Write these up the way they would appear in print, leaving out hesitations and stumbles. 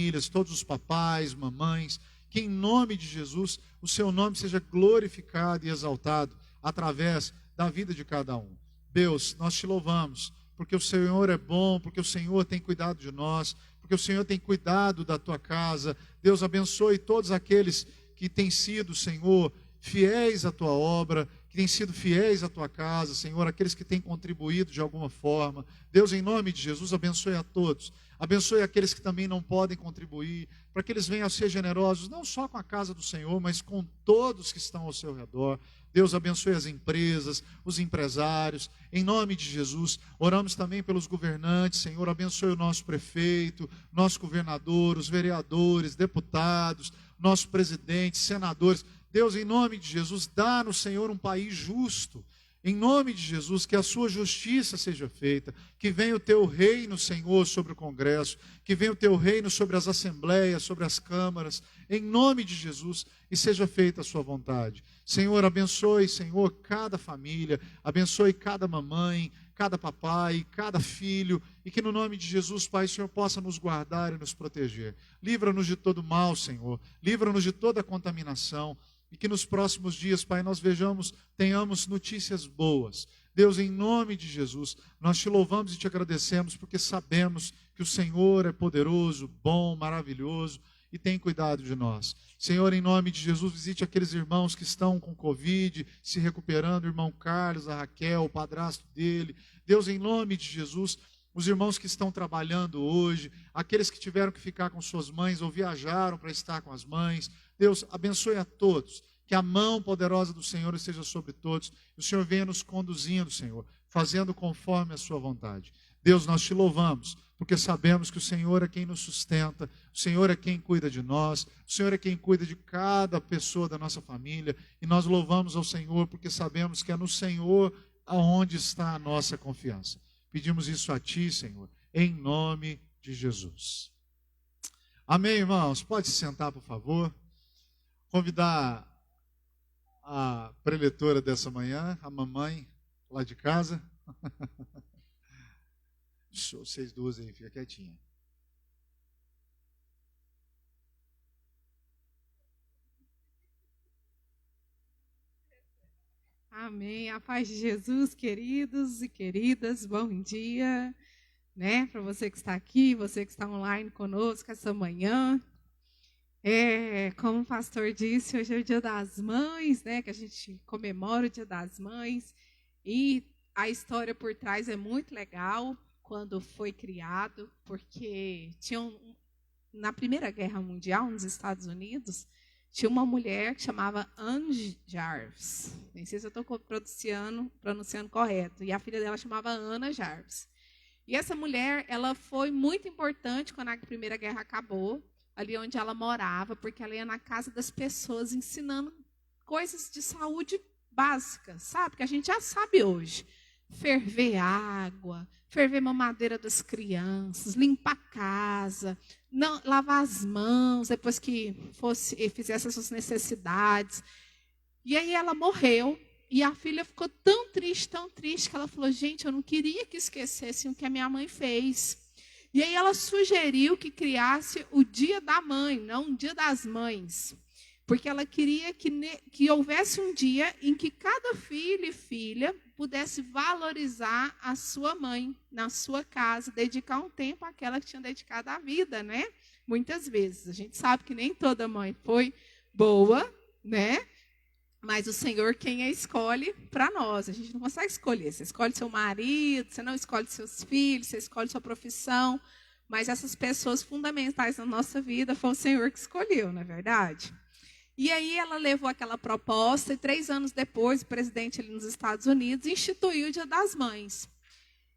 famílias, todos os papais, mamães, que em nome de Jesus o seu nome seja glorificado e exaltado através da vida de cada um. Deus, nós te louvamos, porque o Senhor é bom, porque o Senhor tem cuidado de nós, porque o Senhor tem cuidado da tua casa. Deus, abençoe todos aqueles que têm sido, Senhor, fiéis à tua obra, que têm sido fiéis à tua casa, Senhor, aqueles que têm contribuído de alguma forma. Deus, em nome de Jesus, abençoe a todos. Abençoe aqueles que também não podem contribuir, para que eles venham a ser generosos, não só com a casa do Senhor, mas com todos que estão ao seu redor. Deus, abençoe as empresas, os empresários, em nome de Jesus. Oramos também pelos governantes, Senhor, abençoe o nosso prefeito, nosso governador, os vereadores, deputados, nosso presidente, senadores. Deus, em nome de Jesus, dá-nos, Senhor, um país justo. Em nome de Jesus, que a sua justiça seja feita, que venha o teu reino, Senhor, sobre o Congresso, que venha o teu reino sobre as assembleias, sobre as câmaras, em nome de Jesus, e seja feita a sua vontade. Senhor, abençoe, Senhor, cada família, abençoe cada mamãe, cada papai, cada filho, e que no nome de Jesus, Pai, o Senhor possa nos guardar e nos proteger. Livra-nos de todo mal, Senhor, livra-nos de toda contaminação, e que nos próximos dias, Pai, nós tenhamos notícias boas. Deus, em nome de Jesus, nós te louvamos e te agradecemos, porque sabemos que o Senhor é poderoso, bom, maravilhoso, e tem cuidado de nós. Senhor, em nome de Jesus, visite aqueles irmãos que estão com Covid, se recuperando, o irmão Carlos, a Raquel, o padrasto dele. Deus, em nome de Jesus, os irmãos que estão trabalhando hoje, aqueles que tiveram que ficar com suas mães ou viajaram para estar com as mães. Deus, abençoe a todos, que a mão poderosa do Senhor esteja sobre todos, e o Senhor venha nos conduzindo, Senhor, fazendo conforme a sua vontade. Deus, nós te louvamos, porque sabemos que o Senhor é quem nos sustenta, o Senhor é quem cuida de nós, o Senhor é quem cuida de cada pessoa da nossa família, e nós louvamos ao Senhor, porque sabemos que é no Senhor aonde está a nossa confiança. Pedimos isso a Ti, Senhor, em nome de Jesus. Amém, irmãos? Pode se sentar, por favor. Convidar a preletora dessa manhã, a mamãe lá de casa. Vocês duas aí, fica quietinha. Amém. A paz de Jesus, queridos e queridas, bom dia, né? Para você que está aqui, você que está online conosco essa manhã. Como o pastor disse, hoje é o Dia das Mães, né? Que a gente comemora o Dia das Mães. E a história por trás é muito legal quando foi criado, porque na Primeira Guerra Mundial, nos Estados Unidos, tinha uma mulher que chamava Anne Jarvis. Nem sei se eu estou pronunciando correto. E a filha dela chamava Ana Jarvis. E essa mulher, ela foi muito importante quando a Primeira Guerra acabou, ali onde ela morava, porque ela ia na casa das pessoas ensinando coisas de saúde básica, sabe? Que a gente já sabe hoje. Ferver água, ferver mamadeira das crianças, limpar a casa, lavar as mãos depois que fizesse as suas necessidades. E aí ela morreu e a filha ficou tão triste, que ela falou, gente, eu não queria que esquecessem o que a minha mãe fez. E aí ela sugeriu que criasse o Dia da Mãe, não o Dia das Mães. Porque ela queria que houvesse um dia em que cada filho e filha pudesse valorizar a sua mãe na sua casa, dedicar um tempo àquela que tinha dedicado a vida, né? Muitas vezes. A gente sabe que nem toda mãe foi boa, né? Mas o Senhor quem a escolhe para nós. A gente não consegue escolher. Você escolhe seu marido, você não escolhe seus filhos, você escolhe sua profissão. Mas essas pessoas fundamentais na nossa vida foi o Senhor que escolheu, não é verdade? E aí ela levou aquela proposta e 3 anos depois, o presidente ali nos Estados Unidos instituiu o Dia das Mães.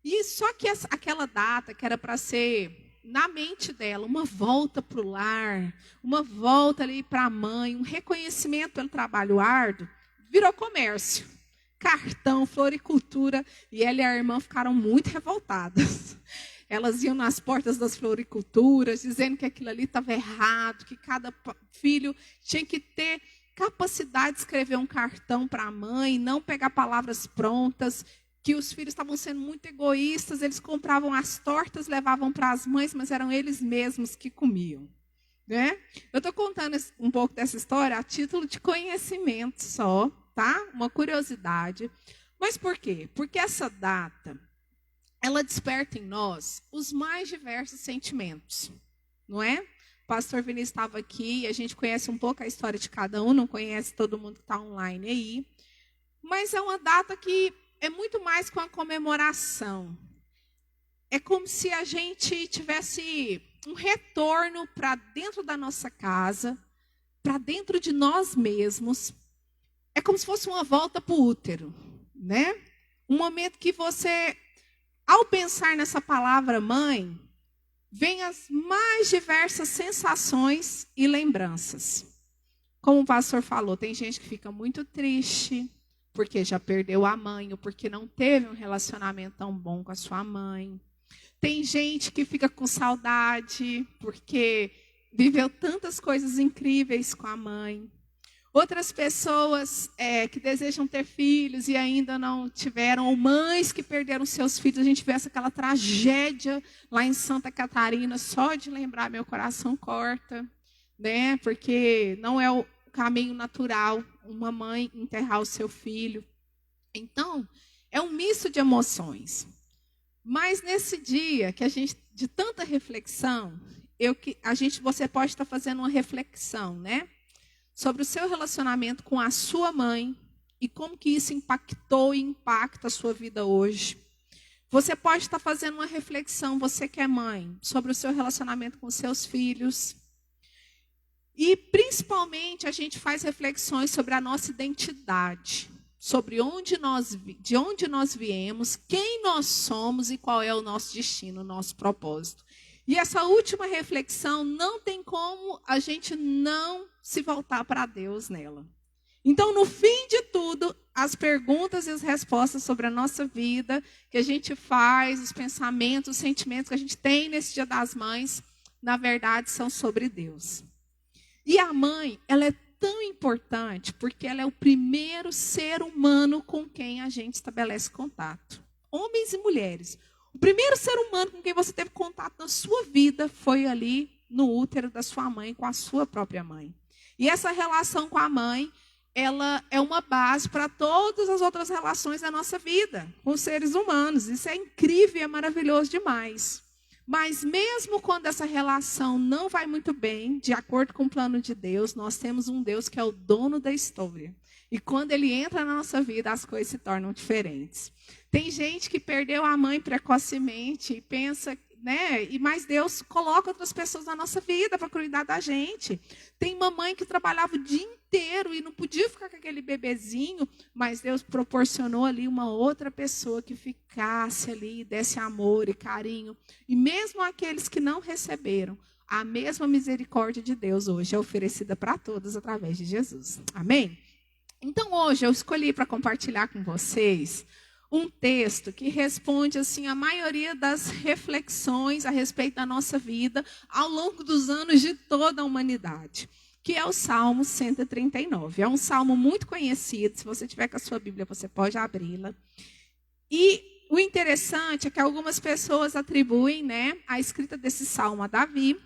E só que aquela data que era para ser, na mente dela, uma volta para o lar, uma volta ali para a mãe, um reconhecimento pelo trabalho árduo, virou comércio. Cartão, floricultura, e ela e a irmã ficaram muito revoltadas. Elas iam nas portas das floriculturas, dizendo que aquilo ali estava errado, que cada filho tinha que ter capacidade de escrever um cartão para a mãe, não pegar palavras prontas, que os filhos estavam sendo muito egoístas, eles compravam as tortas, levavam para as mães, mas eram eles mesmos que comiam. né? Eu estou contando um pouco dessa história a título de conhecimento só, tá? Uma curiosidade. Mas por quê? Porque essa data, ela desperta em nós os mais diversos sentimentos, não é? O pastor Vinícius estava aqui e a gente conhece um pouco a história de cada um, não conhece todo mundo que está online aí. Mas é uma data que é muito mais que uma comemoração. É como se a gente tivesse um retorno para dentro da nossa casa, para dentro de nós mesmos. É como se fosse uma volta para o útero, né? Um momento que você, ao pensar nessa palavra mãe, vem as mais diversas sensações e lembranças. Como o pastor falou, tem gente que fica muito triste porque já perdeu a mãe ou porque não teve um relacionamento tão bom com a sua mãe. Tem gente que fica com saudade porque viveu tantas coisas incríveis com a mãe. Outras pessoas que desejam ter filhos e ainda não tiveram, ou mães que perderam seus filhos. A gente vê aquela tragédia lá em Santa Catarina, só de lembrar meu coração corta, né? Porque não é o caminho natural uma mãe enterrar o seu filho. Então, é um misto de emoções. Mas nesse dia que a gente, de tanta reflexão, você pode estar fazendo uma reflexão, né? Sobre o seu relacionamento com a sua mãe e como que isso impactou e impacta a sua vida hoje. Você pode estar fazendo uma reflexão, você que é mãe, sobre o seu relacionamento com os seus filhos. E principalmente a gente faz reflexões sobre a nossa identidade, sobre de onde nós viemos, quem nós somos e qual é o nosso destino, o nosso propósito. E essa última reflexão não tem como a gente não se voltar para Deus nela. Então, no fim de tudo, as perguntas e as respostas sobre a nossa vida que a gente faz, os pensamentos, os sentimentos que a gente tem nesse Dia das Mães, na verdade, são sobre Deus. E a mãe, ela é tão importante porque ela é o primeiro ser humano com quem a gente estabelece contato. Homens e mulheres. O primeiro ser humano com quem você teve contato na sua vida foi ali no útero da sua mãe, com a sua própria mãe. E essa relação com a mãe, ela é uma base para todas as outras relações da nossa vida, com os seres humanos. Isso é incrível e é maravilhoso demais. Mas mesmo quando essa relação não vai muito bem, de acordo com o plano de Deus, nós temos um Deus que é o dono da história. E quando ele entra na nossa vida, as coisas se tornam diferentes. Tem gente que perdeu a mãe precocemente e pensa, né? Mas Deus coloca outras pessoas na nossa vida para cuidar da gente. Tem mamãe que trabalhava o dia inteiro e não podia ficar com aquele bebezinho, mas Deus proporcionou ali uma outra pessoa que ficasse ali, desse amor e carinho. E mesmo aqueles que não receberam, a mesma misericórdia de Deus hoje é oferecida para todos através de Jesus. Amém? Então hoje eu escolhi para compartilhar com vocês um texto que responde assim a maioria das reflexões a respeito da nossa vida ao longo dos anos de toda a humanidade, que é o Salmo 139. É um salmo muito conhecido. Se você tiver com a sua Bíblia, você pode abri-la. E o interessante é que algumas pessoas atribuem, né, a escrita desse salmo a Davi,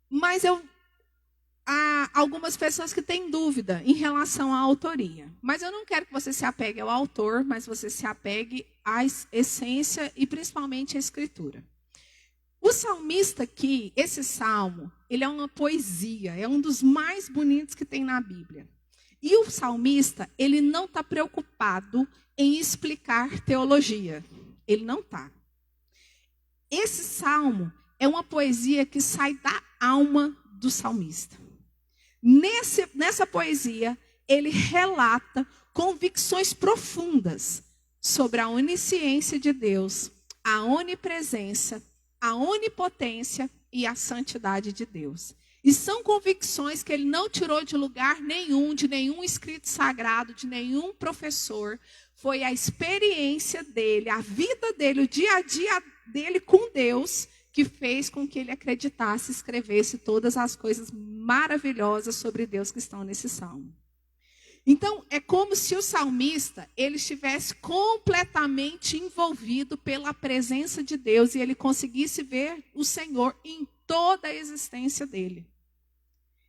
mas há algumas pessoas que têm dúvida em relação à autoria. Mas eu não quero que você se apegue ao autor, mas você se apegue à essência e principalmente à escritura. O salmista aqui, esse salmo, ele é uma poesia, é um dos mais bonitos que tem na Bíblia. E o salmista, ele não está preocupado em explicar teologia. Ele não está. Esse salmo é uma poesia que sai da alma do salmista. Nessa poesia, ele relata convicções profundas sobre a onisciência de Deus, a onipresença, a onipotência e a santidade de Deus. E são convicções que ele não tirou de lugar nenhum, de nenhum escrito sagrado, de nenhum professor. Foi a experiência dele, a vida dele, o dia a dia dele com Deus, que fez com que ele acreditasse, escrevesse todas as coisas maravilhosas sobre Deus que estão nesse salmo. Então, é como se o salmista ele estivesse completamente envolvido pela presença de Deus e ele conseguisse ver o Senhor em toda a existência dele.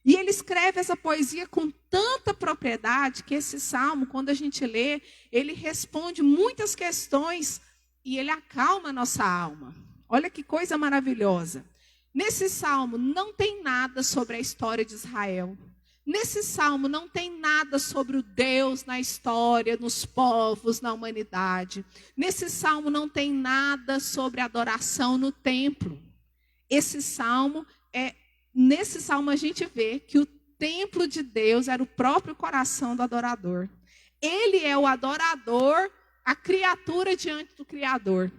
E ele escreve essa poesia com tanta propriedade que esse salmo, quando a gente lê, ele responde muitas questões e ele acalma a nossa alma. Olha que coisa maravilhosa. Nesse salmo não tem nada sobre a história de Israel. Nesse salmo não tem nada sobre o Deus na história, nos povos, na humanidade. Nesse salmo não tem nada sobre a adoração no templo. Nesse salmo a gente vê que o templo de Deus era o próprio coração do adorador. Ele é o adorador, a criatura diante do Criador.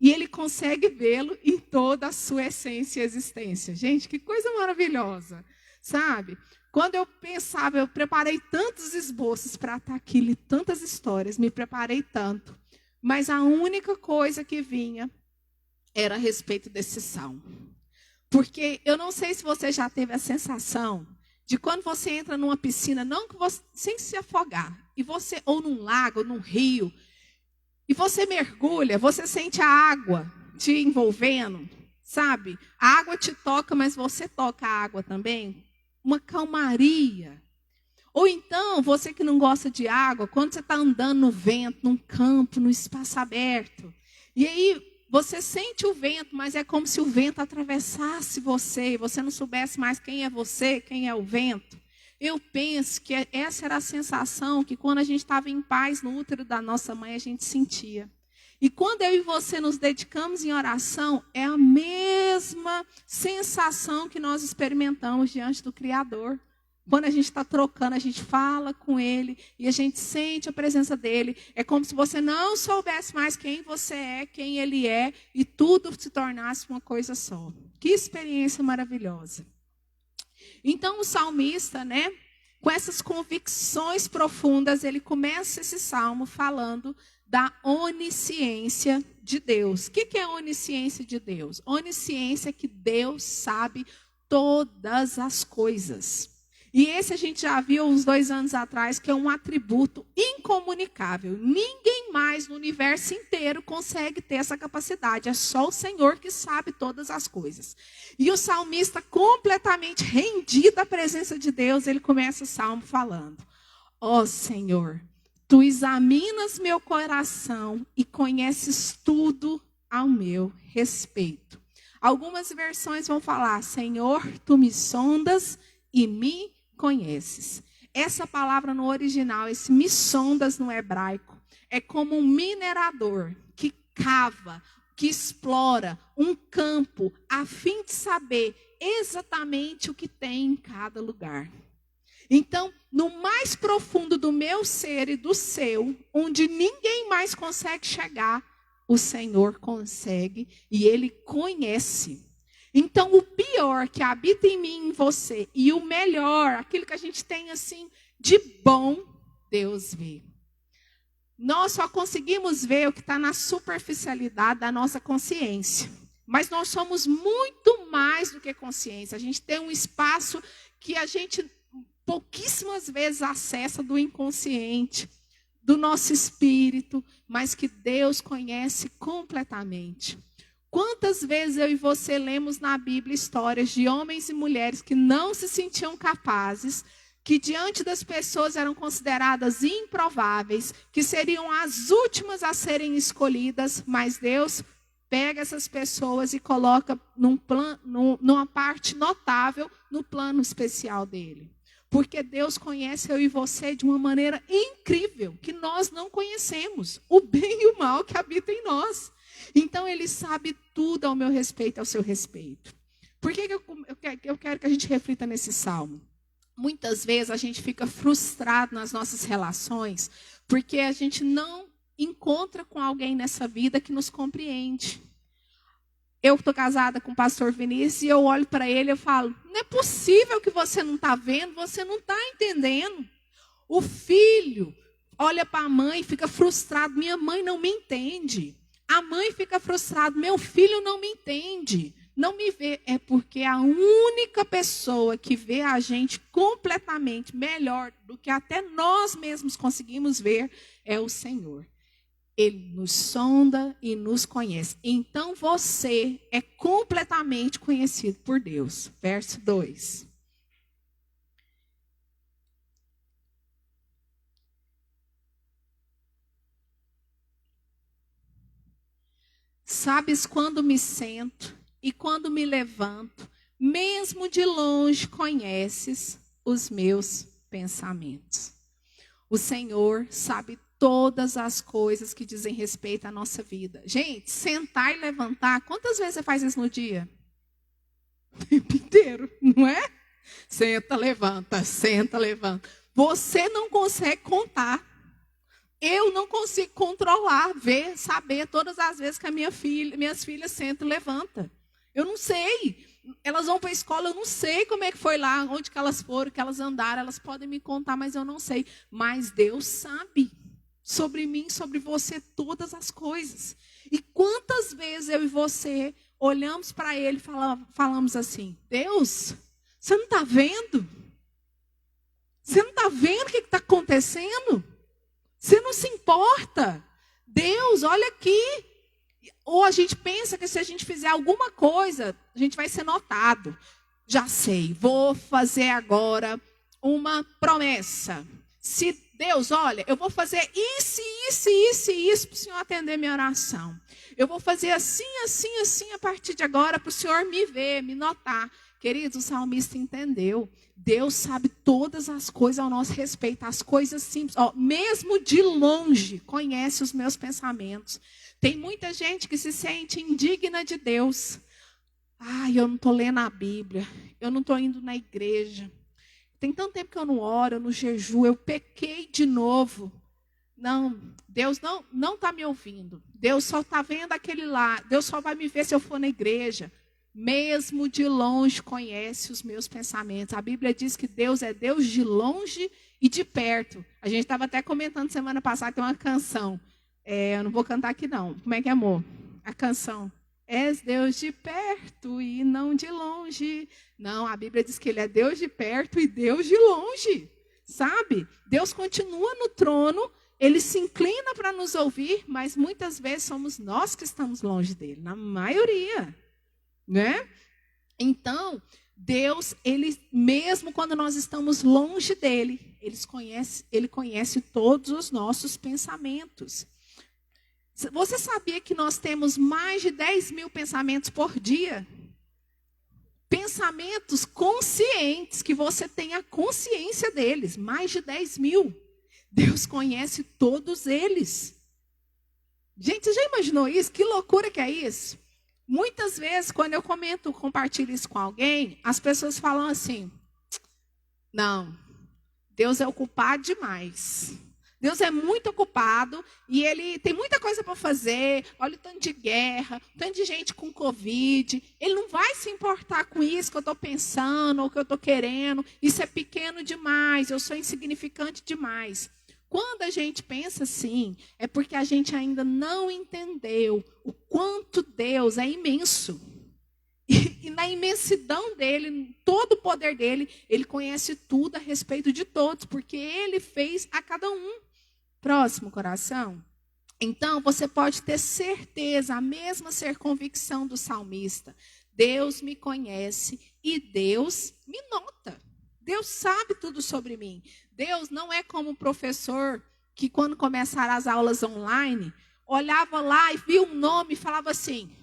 E ele consegue vê-lo em toda a sua essência e existência. Gente, que coisa maravilhosa, sabe? Quando eu pensava, eu preparei tantos esboços para estar aqui, li tantas histórias, me preparei tanto. Mas a única coisa que vinha era a respeito desse salmo. Porque eu não sei se você já teve a sensação de quando você entra numa piscina, não que você, sem se afogar, ou num lago, ou num rio, e você mergulha, você sente a água te envolvendo, sabe? A água te toca, mas você toca a água também. Uma calmaria. Ou então, você que não gosta de água, quando você está andando no vento, num campo, no espaço aberto, e aí você sente o vento, mas é como se o vento atravessasse você, e você não soubesse mais quem é você, quem é o vento. Eu penso que essa era a sensação que quando a gente estava em paz no útero da nossa mãe, a gente sentia. E quando eu e você nos dedicamos em oração, é a mesma sensação que nós experimentamos diante do Criador. Quando a gente está trocando, a gente fala com Ele e a gente sente a presença dEle. É como se você não soubesse mais quem você é, quem Ele é, e tudo se tornasse uma coisa só. Que experiência maravilhosa. Então o salmista, com essas convicções profundas, ele começa esse salmo falando da onisciência de Deus. O que é a onisciência de Deus? Onisciência é que Deus sabe todas as coisas. E esse a gente já viu uns 2 anos atrás, que é um atributo incomunicável. Ninguém mais no universo inteiro consegue ter essa capacidade. É só o Senhor que sabe todas as coisas. E o salmista, completamente rendido à presença de Deus, ele começa o salmo falando: ó Senhor, tu examinas meu coração e conheces tudo ao meu respeito. Algumas versões vão falar: Senhor, tu me sondas e me conheces. Essa palavra no original, esse me sondas no hebraico, é como um minerador que cava, que explora um campo a fim de saber exatamente o que tem em cada lugar. Então, no mais profundo do meu ser e do seu, onde ninguém mais consegue chegar, o Senhor consegue e Ele conhece. Então, o pior que habita em mim e em você, e o melhor, aquilo que a gente tem assim de bom, Deus vê. Nós só conseguimos ver o que está na superficialidade da nossa consciência. Mas nós somos muito mais do que consciência. A gente tem um espaço que a gente pouquíssimas vezes acessa do inconsciente, do nosso espírito, mas que Deus conhece completamente. Quantas vezes eu e você lemos na Bíblia histórias de homens e mulheres que não se sentiam capazes, que diante das pessoas eram consideradas improváveis, que seriam as últimas a serem escolhidas, mas Deus pega essas pessoas e coloca numa parte notável no plano especial dele. Porque Deus conhece eu e você de uma maneira incrível, que nós não conhecemos, o bem e o mal que habitam em nós. Então, Ele sabe tudo ao meu respeito e ao seu respeito. Por que eu quero que a gente reflita nesse salmo? Muitas vezes a gente fica frustrado nas nossas relações, porque a gente não encontra com alguém nessa vida que nos compreende. Eu estou casada com o pastor Vinícius e eu olho para ele e falo: não é possível que você não está vendo, você não está entendendo. O filho olha para a mãe e fica frustrado: minha mãe não me entende. A mãe fica frustrada: meu filho não me entende, não me vê. É porque a única pessoa que vê a gente completamente melhor do que até nós mesmos conseguimos ver é o Senhor. Ele nos sonda e nos conhece. Então você é completamente conhecido por Deus. Verso 2. Sabes quando me sento e quando me levanto, mesmo de longe conheces os meus pensamentos. O Senhor sabe todas as coisas que dizem respeito à nossa vida. Gente, sentar e levantar, quantas vezes você faz isso no dia? O tempo inteiro, não é? Senta, levanta, senta, levanta. Você não consegue contar. Eu não consigo controlar, ver, saber todas as vezes que minhas filhas sentam e levantam. Eu não sei. Elas vão para a escola, eu não sei como é que foi lá, onde que elas foram, que elas andaram. Elas podem me contar, mas eu não sei. Mas Deus sabe sobre mim, sobre você, todas as coisas. E quantas vezes eu e você olhamos para Ele e falamos assim, Deus, você não está vendo? Você não está vendo o que está acontecendo? Você não se importa? Deus, olha aqui. Ou a gente pensa que se a gente fizer alguma coisa, a gente vai ser notado. Já sei, vou fazer agora uma promessa. Se Deus, olha, eu vou fazer isso para o Senhor atender minha oração. Eu vou fazer assim a partir de agora para o Senhor me ver, me notar. Queridos, o salmista entendeu. Deus sabe todas as coisas ao nosso respeito, as coisas simples. Ó, mesmo de longe, conhece os meus pensamentos. Tem muita gente que se sente indigna de Deus. Ai, eu não estou lendo a Bíblia, eu não estou indo na igreja. Tem tanto tempo que eu não oro, eu não jejuo, eu pequei de novo. Não, Deus não está me ouvindo. Deus só está vendo aquele lá. Deus só vai me ver se eu for na igreja. Mesmo de longe conhece os meus pensamentos. A Bíblia diz que Deus é Deus de longe e de perto. A gente estava até comentando semana passada, tem uma canção. Eu não vou cantar aqui não. Como é que é, amor? A canção. És Deus de perto e não de longe. Não, a Bíblia diz que Ele é Deus de perto e Deus de longe. Sabe? Deus continua no trono, Ele se inclina para nos ouvir, mas muitas vezes somos nós que estamos longe dEle. Na maioria. Né? Então, Deus, Ele, mesmo quando nós estamos longe dEle, Ele conhece todos os nossos pensamentos. Você sabia que nós temos mais de 10 mil pensamentos por dia? Pensamentos conscientes, que você tenha consciência deles, mais de 10 mil. Deus conhece todos eles. Gente, você já imaginou isso? Que loucura que é isso? Muitas vezes, quando eu compartilho isso com alguém, as pessoas falam assim, não, Deus é ocupado demais. Deus é muito ocupado e Ele tem muita coisa para fazer. Olha o tanto de guerra, o tanto de gente com Covid. Ele não vai se importar com isso que eu estou pensando ou que eu estou querendo. Isso é pequeno demais, eu sou insignificante demais. Quando a gente pensa assim, é porque a gente ainda não entendeu o quanto Deus é imenso. E na imensidão dele, todo o poder dele, ele conhece tudo a respeito de todos, porque ele fez a cada um. Próximo, coração. Então, você pode ter certeza, a mesma ser convicção do salmista. Deus me conhece e Deus me nota. Deus sabe tudo sobre mim. Deus não é como um professor que, quando começaram as aulas online, olhava lá e via um nome e falava assim,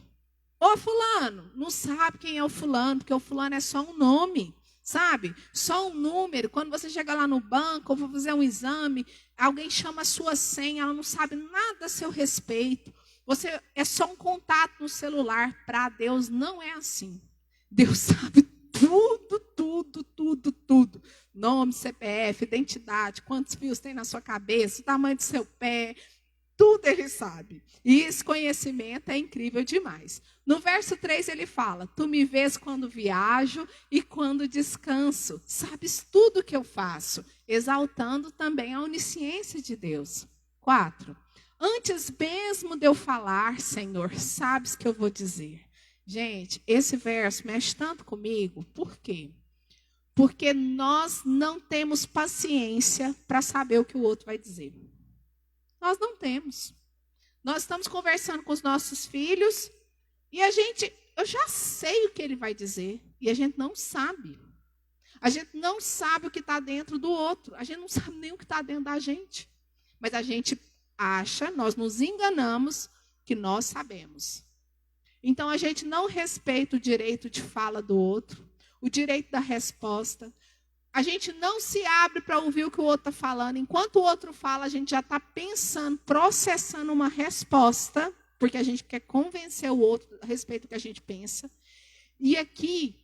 ô fulano, não sabe quem é o fulano, porque o fulano é só um nome, sabe? Só um número. Quando você chega lá no banco ou for fazer um exame, alguém chama a sua senha, ela não sabe nada a seu respeito. Você é só um contato no celular. Para Deus não é assim. Deus sabe tudo, tudo, tudo, tudo. Nome, CPF, identidade, quantos fios tem na sua cabeça, o tamanho do seu pé, tudo Ele sabe. E esse conhecimento é incrível demais. No verso 3 ele fala, tu me vês quando viajo e quando descanso. Sabes tudo o que eu faço, exaltando também a onisciência de Deus. 4. Antes mesmo de eu falar, Senhor, sabes que eu vou dizer. Gente, esse verso mexe tanto comigo. Por quê? Porque nós não temos paciência para saber o que o outro vai dizer. Nós não temos. Nós estamos conversando com os nossos filhos e eu já sei o que ele vai dizer e a gente não sabe. A gente não sabe o que está dentro do outro. A gente não sabe nem o que está dentro da gente. Mas a gente acha, nós nos enganamos que nós sabemos. Então a gente não respeita o direito de fala do outro, o direito da resposta. A gente não se abre para ouvir o que o outro está falando. Enquanto o outro fala, a gente já está pensando, processando uma resposta, porque a gente quer convencer o outro a respeito do que a gente pensa. E aqui,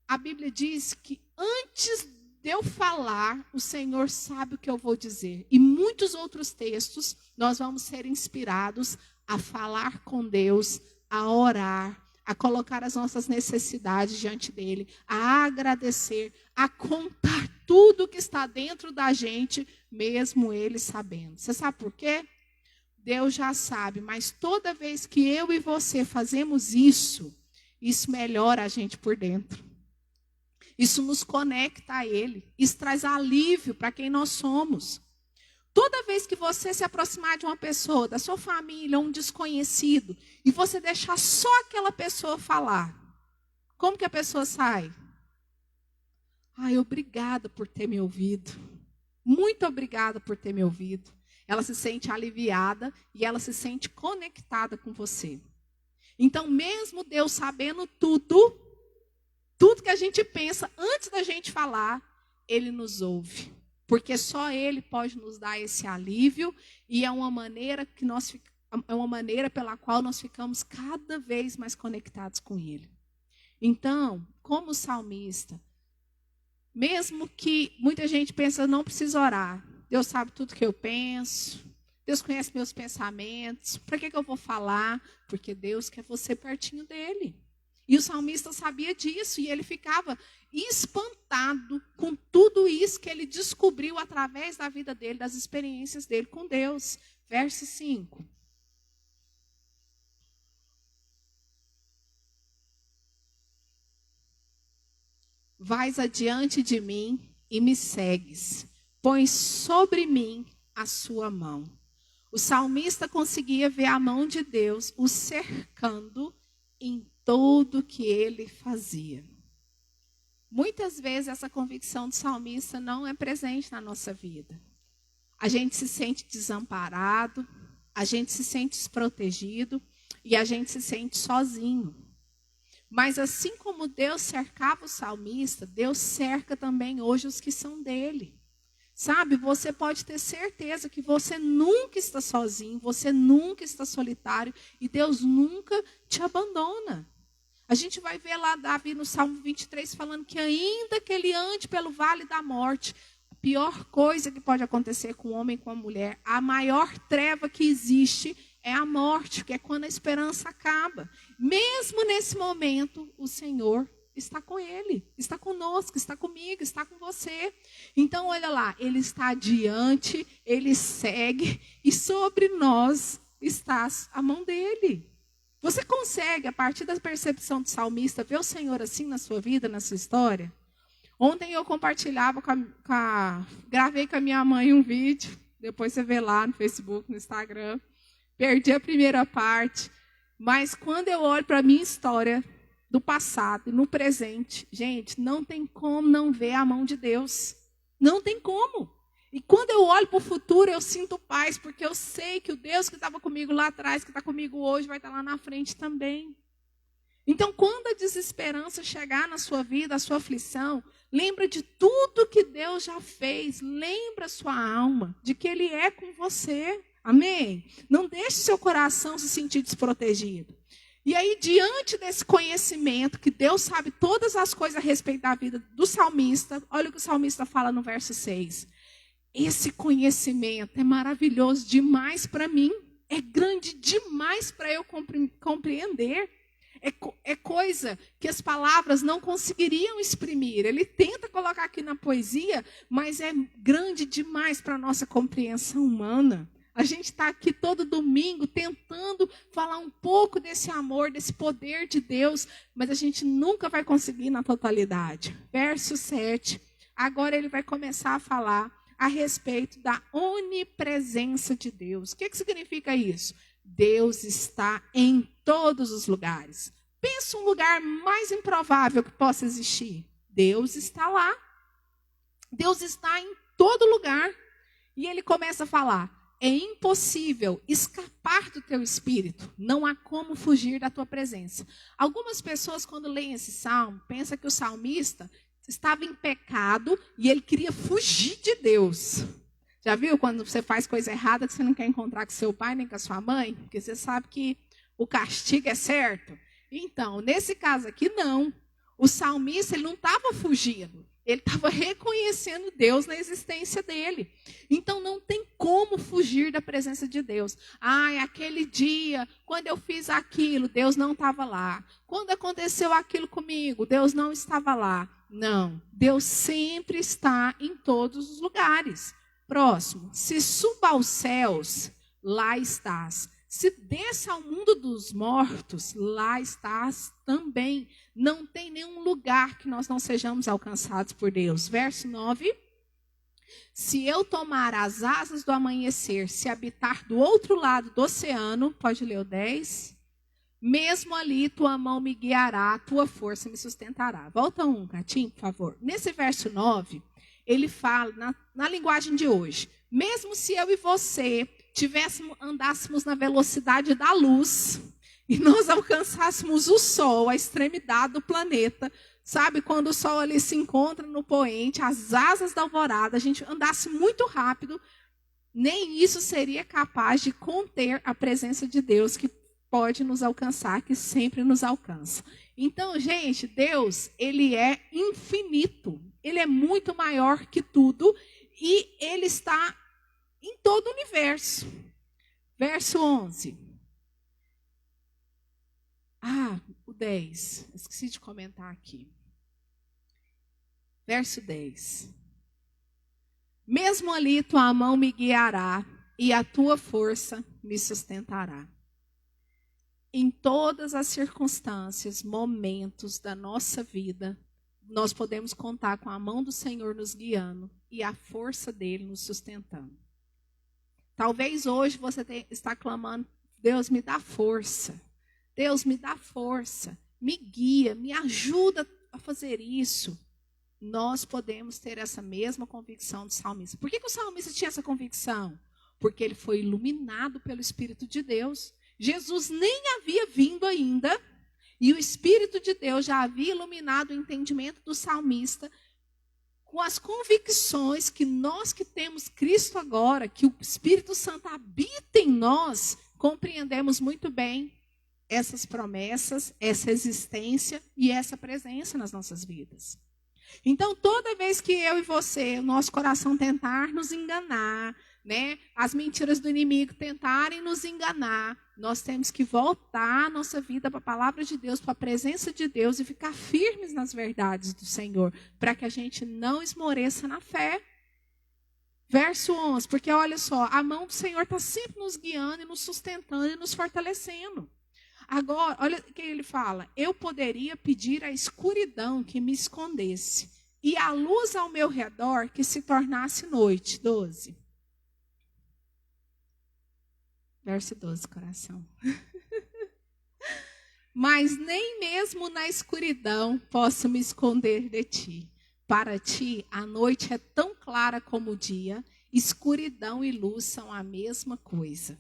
a Bíblia diz que antes de eu falar, o Senhor sabe o que eu vou dizer. E muitos outros textos, nós vamos ser inspirados a falar com Deus, a orar, a colocar as nossas necessidades diante dele, a agradecer, a contar tudo que está dentro da gente, mesmo ele sabendo. Você sabe por quê? Deus já sabe, mas toda vez que eu e você fazemos isso melhora a gente por dentro. Isso nos conecta a ele, isso traz alívio para quem nós somos. Toda vez que você se aproximar de uma pessoa, da sua família, um desconhecido, e você deixar só aquela pessoa falar, como que a pessoa sai? Ai, obrigada por ter me ouvido. Muito obrigada por ter me ouvido. Ela se sente aliviada e ela se sente conectada com você. Então, mesmo Deus sabendo tudo que a gente pensa antes da gente falar, Ele nos ouve. Porque só Ele pode nos dar esse alívio e é uma maneira pela qual nós ficamos cada vez mais conectados com Ele. Então, como salmista, mesmo que muita gente pensa, não precisa orar. Deus sabe tudo que eu penso. Deus conhece meus pensamentos. Para que eu vou falar? Porque Deus quer você pertinho dele. E o salmista sabia disso e ele ficava espantado com tudo isso que ele descobriu através da vida dele, das experiências dele com Deus. Verso 5. Vais adiante de mim e me segues. Põe sobre mim a sua mão. O salmista conseguia ver a mão de Deus o cercando em tudo que ele fazia. Muitas vezes essa convicção do salmista não é presente na nossa vida. A gente se sente desamparado, a gente se sente desprotegido e a gente se sente sozinho. Mas assim como Deus cercava o salmista, Deus cerca também hoje os que são dele. Sabe, você pode ter certeza que você nunca está sozinho, você nunca está solitário e Deus nunca te abandona. A gente vai ver lá Davi no Salmo 23 falando que ainda que ele ande pelo vale da morte, a pior coisa que pode acontecer com o homem e com a mulher, a maior treva que existe é a morte, que é quando a esperança acaba. Mesmo nesse momento, o Senhor está com ele, está conosco, está comigo, está com você. Então, olha lá, ele está adiante, ele segue e sobre nós está a mão dele. Você consegue, a partir da percepção do salmista, ver o Senhor assim na sua vida, na sua história? Ontem eu compartilhava, gravei com a minha mãe um vídeo, depois você vê lá no Facebook, no Instagram. Perdi a primeira parte, mas quando eu olho para a minha história do passado e no presente, gente, não tem como não ver a mão de Deus. Não tem como. E quando eu olho para o futuro, eu sinto paz, porque eu sei que o Deus que estava comigo lá atrás, que está comigo hoje, vai estar lá na frente também. Então, quando a desesperança chegar na sua vida, a sua aflição, lembra de tudo que Deus já fez. Lembra a sua alma de que Ele é com você. Amém? Não deixe seu coração se sentir desprotegido. E aí, diante desse conhecimento, que Deus sabe todas as coisas a respeito da vida do salmista, olha o que o salmista fala no verso 6. Esse conhecimento é maravilhoso demais para mim, é grande demais para eu compreender. É coisa que as palavras não conseguiriam exprimir. Ele tenta colocar aqui na poesia, mas é grande demais para a nossa compreensão humana. A gente está aqui todo domingo tentando falar um pouco desse amor, desse poder de Deus, mas a gente nunca vai conseguir na totalidade. Verso 7, agora ele vai começar a falar a respeito da onipresença de Deus. O que significa isso? Deus está em todos os lugares. Pensa um lugar mais improvável que possa existir. Deus está lá. Deus está em todo lugar. E ele começa a falar: é impossível escapar do teu espírito. Não há como fugir da tua presença. Algumas pessoas, quando leem esse salmo, pensam que o salmista estava em pecado e ele queria fugir de Deus. Já viu quando você faz coisa errada que você não quer encontrar com seu pai nem com a sua mãe? Porque você sabe que o castigo é certo. Então, nesse caso aqui, não. O salmista, ele não estava fugindo. Ele estava reconhecendo Deus na existência dele. Então, não tem como fugir da presença de Deus. Aquele dia, quando eu fiz aquilo, Deus não estava lá. Quando aconteceu aquilo comigo, Deus não estava lá. Não, Deus sempre está em todos os lugares. Próximo, se suba aos céus, lá estás. Se desça ao mundo dos mortos, lá estás também. Não tem nenhum lugar que nós não sejamos alcançados por Deus. Verso 9. Se eu tomar as asas do amanhecer, se habitar do outro lado do oceano, pode ler o 10. Mesmo ali tua mão me guiará, tua força me sustentará. Volta Catinho, por favor. Nesse verso 9, ele fala, na linguagem de hoje, mesmo se eu e você andássemos na velocidade da luz e nós alcançássemos o Sol, a extremidade do planeta, sabe, quando o Sol ali se encontra no poente, as asas da alvorada, a gente andasse muito rápido, nem isso seria capaz de conter a presença de Deus que pode nos alcançar, que sempre nos alcança. Então, gente, Deus, ele é infinito, ele é muito maior que tudo e ele está em todo o universo. Verso 11. O 10. Esqueci de comentar aqui. Verso 10. Mesmo ali tua mão me guiará e a tua força me sustentará. Em todas as circunstâncias, momentos da nossa vida, nós podemos contar com a mão do Senhor nos guiando e a força dele nos sustentando. Talvez hoje você está clamando: Deus, me dá força. Deus, me dá força. Me guia, me ajuda a fazer isso. Nós podemos ter essa mesma convicção do salmista. Por que o salmista tinha essa convicção? Porque ele foi iluminado pelo Espírito de Deus. Jesus nem havia vindo ainda, e o Espírito de Deus já havia iluminado o entendimento do salmista com as convicções que nós que temos Cristo agora, que o Espírito Santo habita em nós, compreendemos muito bem essas promessas, essa existência e essa presença nas nossas vidas. Então, toda vez que eu e você, o nosso coração tentar nos enganar, né, as mentiras do inimigo tentarem nos enganar, nós temos que voltar a nossa vida para a palavra de Deus, para a presença de Deus e ficar firmes nas verdades do Senhor, para que a gente não esmoreça na fé. Verso 11, porque olha só, a mão do Senhor está sempre nos guiando e nos sustentando e nos fortalecendo. Agora, olha o que ele fala: eu poderia pedir à escuridão que me escondesse e a luz ao meu redor que se tornasse noite. 12. Verso 12, coração. Mas nem mesmo na escuridão posso me esconder de ti. Para ti, a noite é tão clara como o dia, escuridão e luz são a mesma coisa.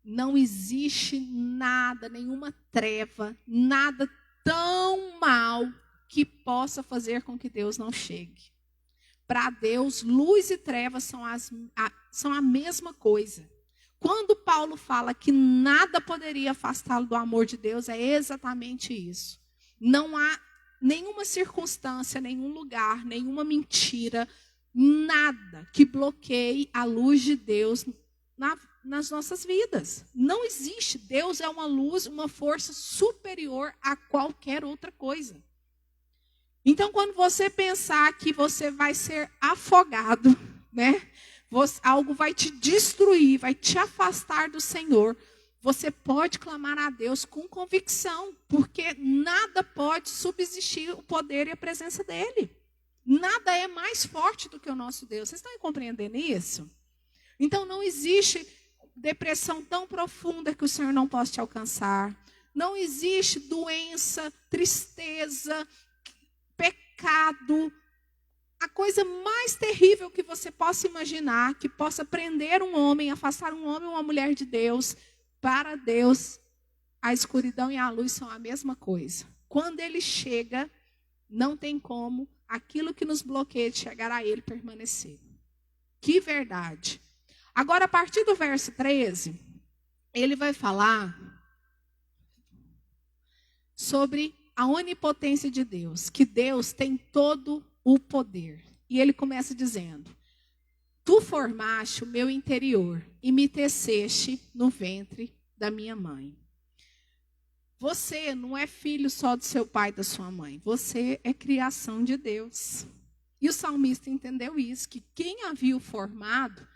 Não existe nada, nenhuma treva, nada tão mal que possa fazer com que Deus não chegue. Para Deus, luz e trevas são a mesma coisa. Quando Paulo fala que nada poderia afastá-lo do amor de Deus, é exatamente isso. Não há nenhuma circunstância, nenhum lugar, nenhuma mentira, nada que bloqueie a luz de Deus nas nossas vidas. Não existe. Deus é uma luz, uma força superior a qualquer outra coisa. Então, quando você pensar que você vai ser afogado, né? Algo vai te destruir, vai te afastar do Senhor, você pode clamar a Deus com convicção, porque nada pode subsistir o poder e a presença dele. Nada é mais forte do que o nosso Deus. Vocês estão compreendendo isso? Então não existe depressão tão profunda que o Senhor não possa te alcançar. Não existe doença, tristeza, pecado, a coisa mais terrível que você possa imaginar, que possa prender um homem, afastar um homem ou uma mulher de Deus. Para Deus, a escuridão e a luz são a mesma coisa. Quando Ele chega, não tem como aquilo que nos bloqueia de chegar a Ele permanecer. Que verdade. Agora, a partir do verso 13, ele vai falar sobre a onipotência de Deus, que Deus tem todo o poder. E ele começa dizendo: tu formaste o meu interior e me teceste no ventre da minha mãe. Você não é filho só do seu pai e da sua mãe. Você é criação de Deus. E o salmista entendeu isso, que quem havia o formado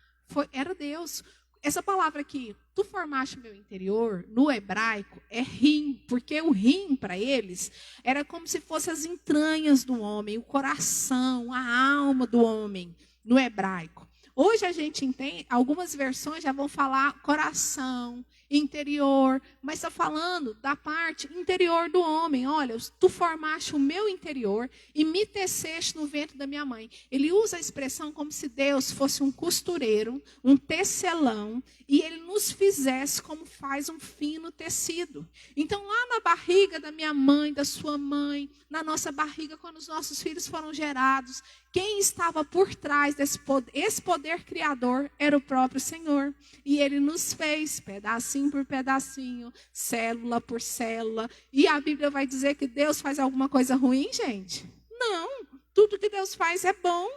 era Deus. Essa palavra aqui, tu formaste o meu interior, no hebraico, é rim, porque o rim, para eles, era como se fossem as entranhas do homem, o coração, a alma do homem, no hebraico. Hoje a gente entende, algumas versões já vão falar coração, interior, mas está falando da parte interior do homem. Olha, tu formaste o meu interior e me teceste no ventre da minha mãe. Ele usa a expressão como se Deus fosse um costureiro, um tecelão, e ele nos fizesse como faz um fino tecido. Então, lá na barriga da minha mãe, da sua mãe, na nossa barriga, quando os nossos filhos foram gerados, quem estava por trás esse poder criador era o próprio Senhor. E Ele nos fez pedacinho por pedacinho, célula por célula. E a Bíblia vai dizer que Deus faz alguma coisa ruim, gente? Não, tudo que Deus faz é bom.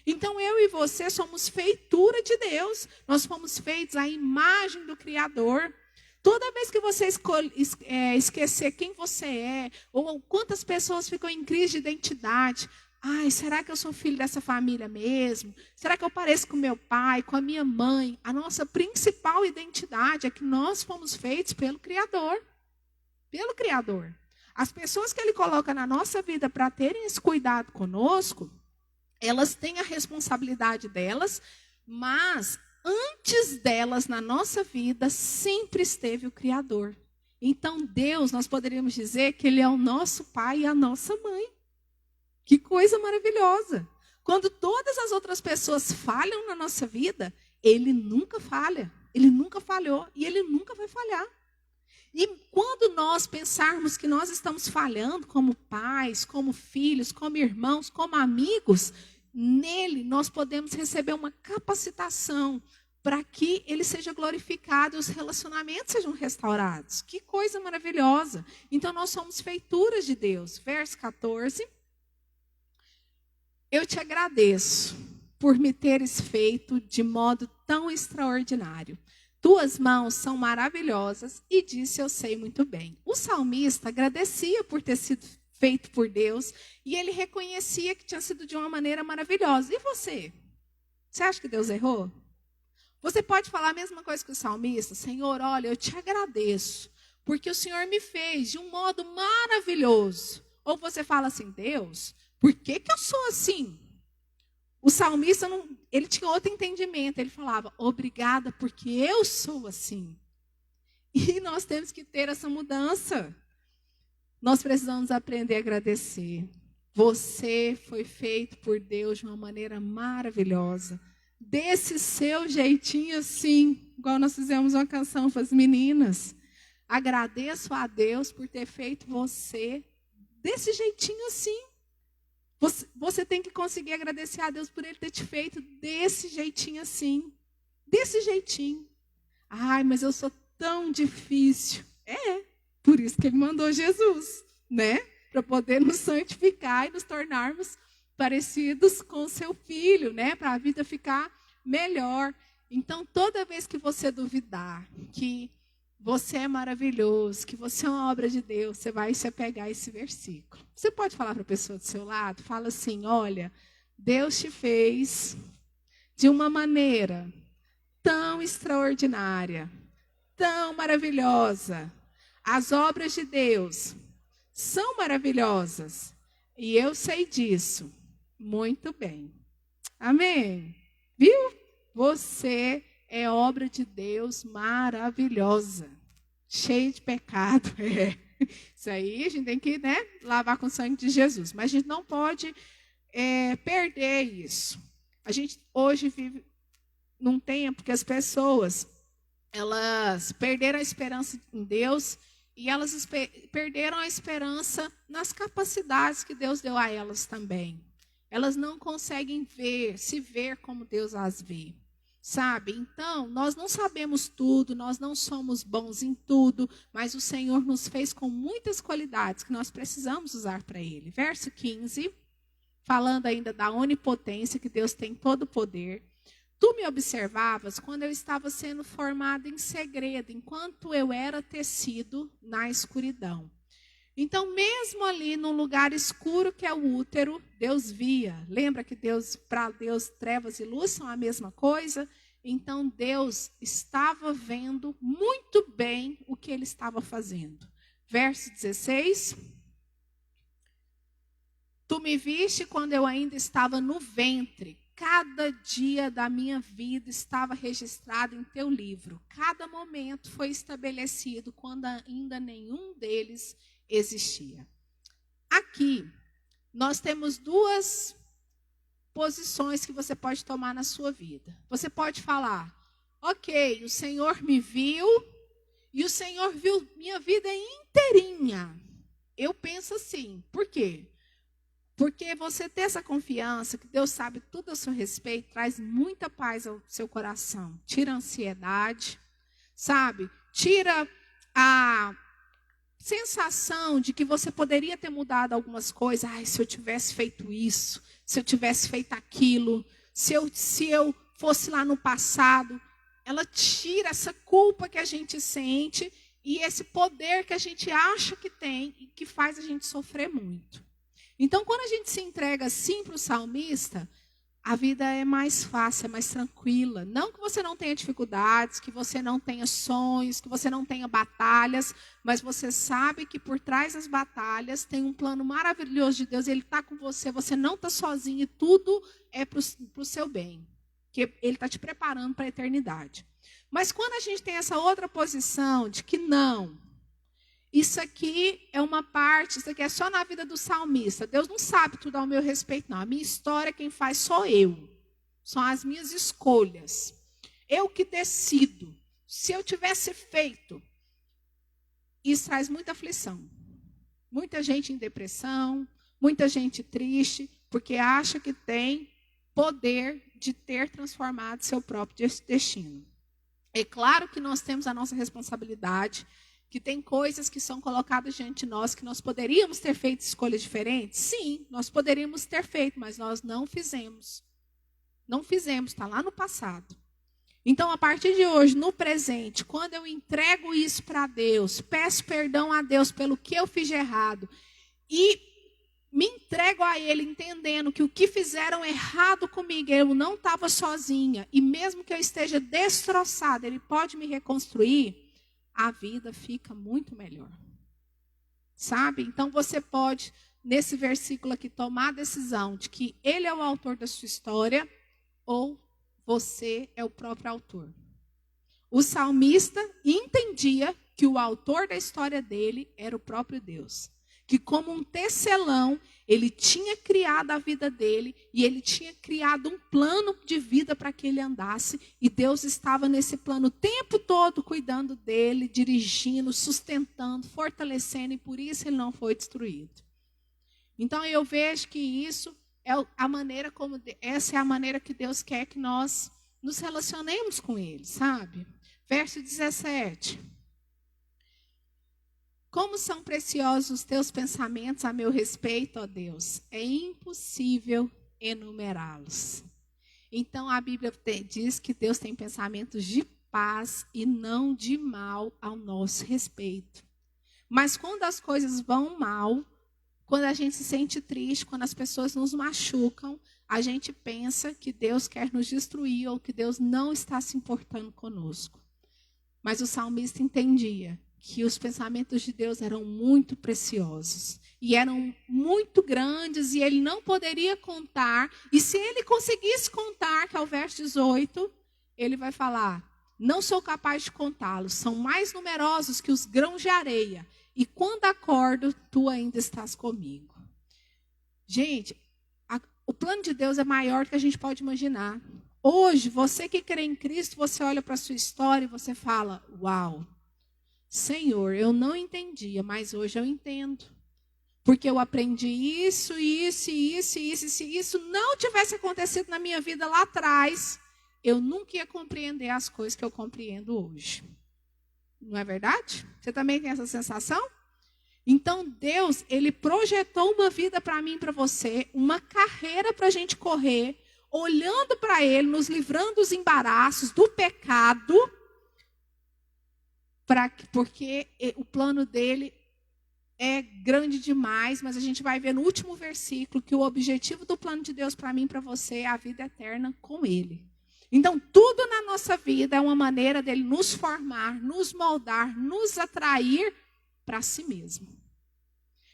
Então eu e você somos feitura de Deus. Nós fomos feitos à imagem do Criador. Toda vez que você esquecer quem você é, ou quantas pessoas ficam em crise de identidade, ai, será que eu sou filho dessa família mesmo? Será que eu pareço com meu pai, com a minha mãe? A nossa principal identidade é que nós fomos feitos pelo Criador. Pelo Criador. As pessoas que Ele coloca na nossa vida para terem esse cuidado conosco, elas têm a responsabilidade delas, mas antes delas na nossa vida sempre esteve o Criador. Então Deus, nós poderíamos dizer que Ele é o nosso pai e a nossa mãe. Que coisa maravilhosa. Quando todas as outras pessoas falham na nossa vida, Ele nunca falha. Ele nunca falhou e Ele nunca vai falhar. E quando nós pensarmos que nós estamos falhando como pais, como filhos, como irmãos, como amigos, nele nós podemos receber uma capacitação para que Ele seja glorificado e os relacionamentos sejam restaurados. Que coisa maravilhosa. Então nós somos feituras de Deus. Verso 14. Eu te agradeço por me teres feito de modo tão extraordinário. Tuas mãos são maravilhosas, e disse, eu sei muito bem. O salmista agradecia por ter sido feito por Deus, e ele reconhecia que tinha sido de uma maneira maravilhosa. E você? Você acha que Deus errou? Você pode falar a mesma coisa que o salmista? Senhor, olha, eu te agradeço, porque o Senhor me fez de um modo maravilhoso. Ou você fala assim, Deus, por que eu sou assim? O salmista, ele tinha outro entendimento. Ele falava, obrigada porque eu sou assim. E nós temos que ter essa mudança. Nós precisamos aprender a agradecer. Você foi feito por Deus de uma maneira maravilhosa. Desse seu jeitinho assim, igual nós fizemos uma canção para as meninas. Agradeço a Deus por ter feito você desse jeitinho assim. Você tem que conseguir agradecer a Deus por Ele ter te feito desse jeitinho assim. Desse jeitinho. Ai, mas eu sou tão difícil. Por isso que Ele mandou Jesus, né? Para poder nos santificar e nos tornarmos parecidos com o seu Filho, né? Para a vida ficar melhor. Então, toda vez que você duvidar que você é maravilhoso, que você é uma obra de Deus, você vai se apegar a esse versículo. Você pode falar para a pessoa do seu lado? Fala assim, olha, Deus te fez de uma maneira tão extraordinária, tão maravilhosa. As obras de Deus são maravilhosas. E eu sei disso muito bem. Amém? Viu? Você é obra de Deus maravilhosa, cheia de pecado. Isso aí a gente tem que, né, lavar com o sangue de Jesus. Mas a gente não pode perder isso. A gente hoje vive num tempo que as pessoas, elas perderam a esperança em Deus e elas perderam a esperança nas capacidades que Deus deu a elas também. Elas não conseguem se ver como Deus as vê. Sabe? Então, nós não sabemos tudo, nós não somos bons em tudo, mas o Senhor nos fez com muitas qualidades que nós precisamos usar para Ele. Verso 15, falando ainda da onipotência, que Deus tem todo o poder. Tu me observavas quando eu estava sendo formado em segredo, enquanto eu era tecido na escuridão. Então, mesmo ali no lugar escuro que é o útero, Deus via. Lembra que para Deus, trevas e luz são a mesma coisa? Então, Deus estava vendo muito bem o que ele estava fazendo. Verso 16. Tu me viste quando eu ainda estava no ventre. Cada dia da minha vida estava registrado em teu livro. Cada momento foi estabelecido quando ainda nenhum deles existia. Aqui, nós temos duas posições que você pode tomar na sua vida. Você pode falar, ok, o Senhor me viu e o Senhor viu minha vida inteirinha. Eu penso assim, por quê? Porque você ter essa confiança que Deus sabe tudo a seu respeito, traz muita paz ao seu coração. Tira a ansiedade, sabe? Tira a sensação de que você poderia ter mudado algumas coisas. Ai, se eu tivesse feito isso, se eu tivesse feito aquilo, se eu fosse lá no passado. Ela tira essa culpa que a gente sente e esse poder que a gente acha que tem e que faz a gente sofrer muito. Então, quando a gente se entrega assim para o salmista, a vida é mais fácil, é mais tranquila. Não que você não tenha dificuldades, que você não tenha sonhos, que você não tenha batalhas, mas você sabe que por trás das batalhas tem um plano maravilhoso de Deus, Ele está com você, você não está sozinho e tudo é para o seu bem, que Ele está te preparando para a eternidade. Mas quando a gente tem essa outra posição de que não, isso aqui é uma parte, isso aqui é só na vida do salmista. Deus não sabe tudo ao meu respeito, não. A minha história, quem faz sou eu. São as minhas escolhas. Eu que decido. Se eu tivesse feito, isso traz muita aflição. Muita gente em depressão, muita gente triste, porque acha que tem poder de ter transformado seu próprio destino. É claro que nós temos a nossa responsabilidade, que tem coisas que são colocadas diante de nós, que nós poderíamos ter feito escolhas diferentes? Sim, nós poderíamos ter feito, mas nós não fizemos. Não fizemos, está lá no passado. Então, a partir de hoje, no presente, quando eu entrego isso para Deus, peço perdão a Deus pelo que eu fiz de errado, e me entrego a Ele, entendendo que o que fizeram errado comigo, eu não estava sozinha, e mesmo que eu esteja destroçada, Ele pode me reconstruir, a vida fica muito melhor. Sabe? Então você pode, nesse versículo aqui, tomar a decisão de que Ele é o autor da sua história ou você é o próprio autor. O salmista entendia que o autor da história dele era o próprio Deus. Que como um tecelão, ele tinha criado a vida dele e ele tinha criado um plano de vida para que ele andasse. E Deus estava nesse plano o tempo todo cuidando dele, dirigindo, sustentando, fortalecendo. E por isso ele não foi destruído. Então eu vejo que isso é a maneira como, essa é a maneira que Deus quer que nós nos relacionemos com ele, sabe? Verso 17. Como são preciosos os teus pensamentos a meu respeito, ó Deus. É impossível enumerá-los. Então a Bíblia diz que Deus tem pensamentos de paz e não de mal ao nosso respeito. Mas quando as coisas vão mal, quando a gente se sente triste, quando as pessoas nos machucam, a gente pensa que Deus quer nos destruir ou que Deus não está se importando conosco. Mas o salmista entendia que os pensamentos de Deus eram muito preciosos e eram muito grandes e ele não poderia contar. E se ele conseguisse contar, que é o verso 18, ele vai falar: não sou capaz de contá-los, são mais numerosos que os grãos de areia. E quando acordo, tu ainda estás comigo. Gente, o plano de Deus é maior do que a gente pode imaginar. Hoje, você que crê em Cristo, você olha para a sua história e você fala: uau, Senhor, eu não entendia, mas hoje eu entendo. Porque eu aprendi isso, isso, isso, isso. Se isso não tivesse acontecido na minha vida lá atrás, eu nunca ia compreender as coisas que eu compreendo hoje. Não é verdade? Você também tem essa sensação? Então, Deus, Ele projetou uma vida para mim e para você, uma carreira para a gente correr, olhando para Ele, nos livrando dos embaraços, do pecado, porque o plano dEle é grande demais, mas a gente vai ver no último versículo que o objetivo do plano de Deus para mim e para você é a vida eterna com Ele. Então, tudo na nossa vida é uma maneira dele nos formar, nos moldar, nos atrair para si mesmo.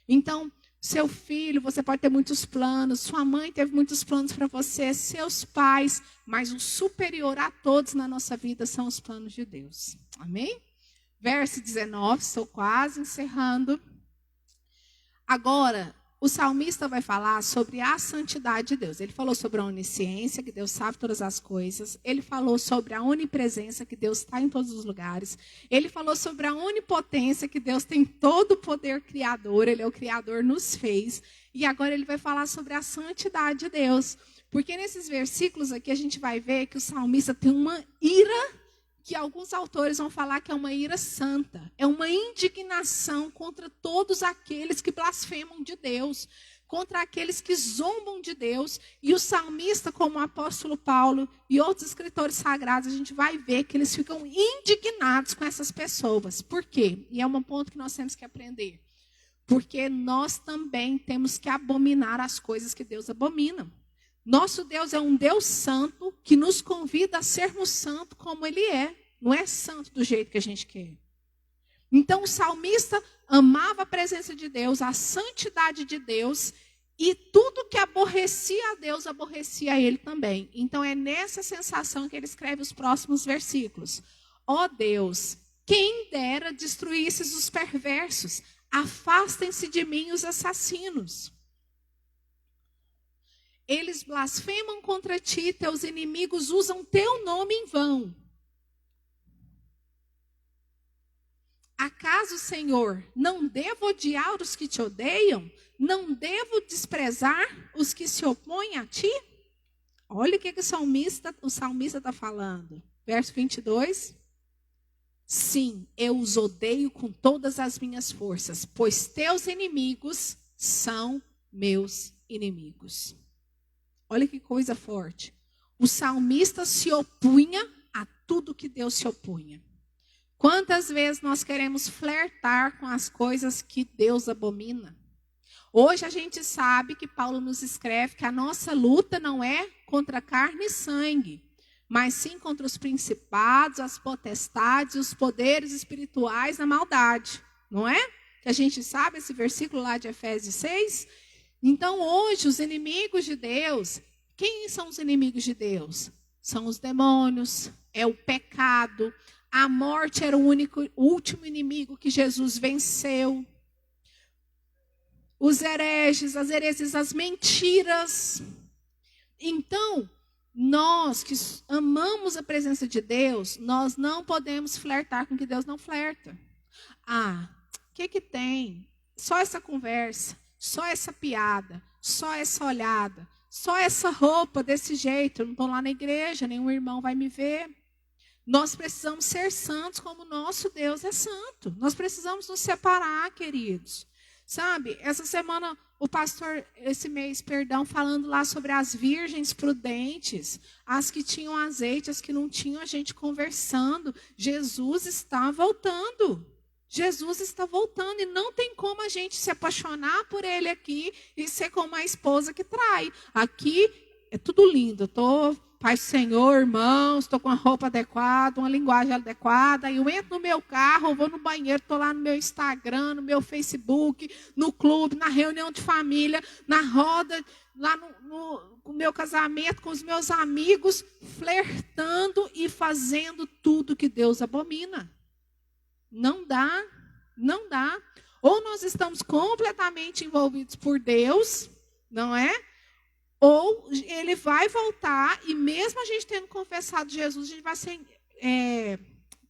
Então, seu filho, você pode ter muitos planos, sua mãe teve muitos planos para você, seus pais, mas o superior a todos na nossa vida são os planos de Deus. Amém? Verso 19, estou quase encerrando. Agora, o salmista vai falar sobre a santidade de Deus. Ele falou sobre a onisciência, que Deus sabe todas as coisas. Ele falou sobre a onipresença, que Deus está em todos os lugares. Ele falou sobre a onipotência, que Deus tem todo o poder criador. Ele é o criador, nos fez. E agora ele vai falar sobre a santidade de Deus. Porque nesses versículos aqui a gente vai ver que o salmista tem uma ira, que alguns autores vão falar que é uma ira santa. É uma indignação contra todos aqueles que blasfemam de Deus, contra aqueles que zombam de Deus. E o salmista, como o apóstolo Paulo e outros escritores sagrados, a gente vai ver que eles ficam indignados com essas pessoas. Por quê? E é um ponto que nós temos que aprender. Porque nós também temos que abominar as coisas que Deus abomina. Nosso Deus é um Deus santo que nos convida a sermos santos como Ele é. Não é santo do jeito que a gente quer. Então o salmista amava a presença de Deus, a santidade de Deus, e tudo que aborrecia a Deus, aborrecia a Ele também. Então é nessa sensação que ele escreve os próximos versículos. Ó Deus, quem dera destruísses os perversos, afastem-se de mim os assassinos. Eles blasfemam contra ti, teus inimigos usam teu nome em vão. Acaso, Senhor, não devo odiar os que te odeiam? Não devo desprezar os que se opõem a ti? Olha o que o salmista está falando. Verso 22. Sim, eu os odeio com todas as minhas forças, pois teus inimigos são meus inimigos. Olha que coisa forte. O salmista se opunha a tudo que Deus se opunha. Quantas vezes nós queremos flertar com as coisas que Deus abomina? Hoje a gente sabe que Paulo nos escreve que a nossa luta não é contra carne e sangue, mas sim contra os principados, as potestades e os poderes espirituais da maldade. Não é? Que a gente sabe esse versículo lá de Efésios 6? Então hoje os inimigos de Deus, quem são os inimigos de Deus? São os demônios, é o pecado, a morte era o último inimigo que Jesus venceu. Os hereges, as heresias, as mentiras. Então, nós que amamos a presença de Deus, nós não podemos flertar com o que Deus não flerta. Ah, o que tem? Só essa conversa. Só essa piada, só essa olhada, só essa roupa desse jeito. Eu não estou lá na igreja, nenhum irmão vai me ver. Nós precisamos ser santos como o nosso Deus é santo. Nós precisamos nos separar, queridos. Sabe, essa semana o pastor, esse mês, falando lá sobre as virgens prudentes, as que tinham azeite, as que não tinham, a gente conversando. Jesus está voltando. Jesus está voltando e não tem como a gente se apaixonar por Ele aqui e ser como a esposa que trai. Aqui é tudo lindo, eu estou Pai Senhor, irmãos, estou com a roupa adequada, uma linguagem adequada, eu entro no meu carro, eu vou no banheiro, estou lá no meu Instagram, no meu Facebook, no clube, na reunião de família, na roda, lá no meu casamento, com os meus amigos, flertando e fazendo tudo que Deus abomina. Não dá, não dá. Ou nós estamos completamente envolvidos por Deus, não é? Ou ele vai voltar e mesmo a gente tendo confessado Jesus, a gente vai ser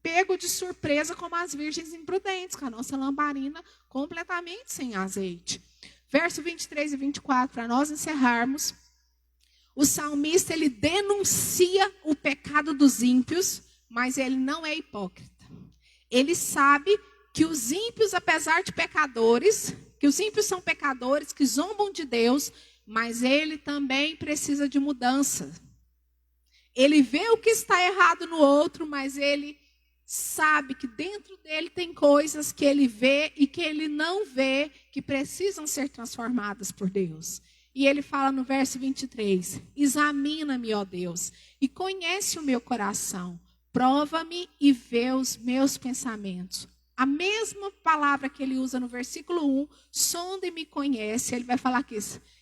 pego de surpresa como as virgens imprudentes, com a nossa lamparina completamente sem azeite. Verso 23 e 24, para nós encerrarmos. O salmista, ele denuncia o pecado dos ímpios, mas ele não é hipócrita. Ele sabe que os ímpios, apesar de pecadores, que os ímpios são pecadores, que zombam de Deus, mas ele também precisa de mudança. Ele vê o que está errado no outro, mas ele sabe que dentro dele tem coisas que ele vê e que ele não vê, que precisam ser transformadas por Deus. E ele fala no verso 23, examina-me, ó Deus, e conhece o meu coração. Prova-me e vê os meus pensamentos. A mesma palavra que ele usa no versículo 1, sonda e me conhece, ele vai falar aqui,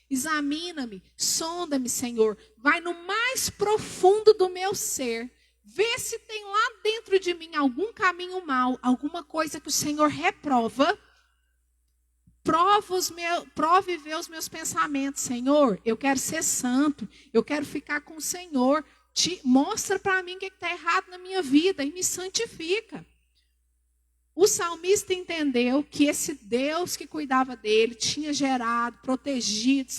examina-me, sonda-me, Senhor, vai no mais profundo do meu ser, vê se tem lá dentro de mim algum caminho mau, alguma coisa que o Senhor reprova, prove e vê os meus pensamentos, Senhor, eu quero ser santo, eu quero ficar com o Senhor, mostra para mim o que está errado na minha vida e me santifica. O salmista entendeu que esse Deus que cuidava dele, tinha gerado, protegido,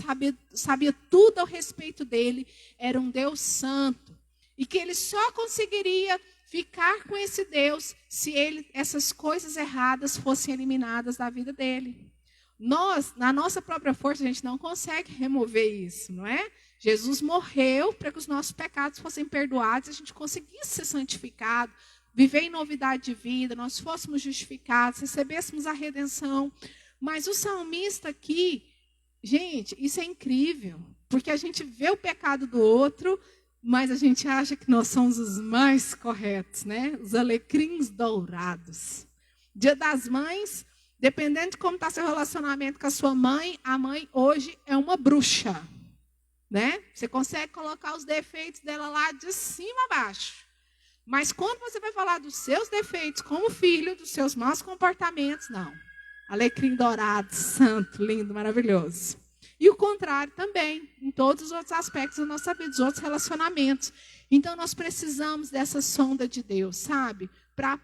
sabia tudo ao respeito dele, era um Deus santo. E que ele só conseguiria ficar com esse Deus se essas coisas erradas fossem eliminadas da vida dele. Nós, na nossa própria força, a gente não consegue remover isso, não é? Jesus morreu para que os nossos pecados fossem perdoados, a gente conseguisse ser santificado, viver em novidade de vida, nós fôssemos justificados, recebêssemos a redenção. Mas o salmista aqui, gente, isso é incrível, porque a gente vê o pecado do outro, mas a gente acha que nós somos os mais corretos, né? Os alecrins dourados. Dia das Mães, dependendo de como está seu relacionamento com a sua mãe, a mãe hoje é uma bruxa, né? Você consegue colocar os defeitos dela lá de cima a baixo. Mas quando você vai falar dos seus defeitos como filho, dos seus maus comportamentos, não. Alecrim dourado, santo, lindo, maravilhoso. E o contrário também, em todos os outros aspectos da nossa vida, os outros relacionamentos. Então nós precisamos dessa sonda de Deus, sabe? Para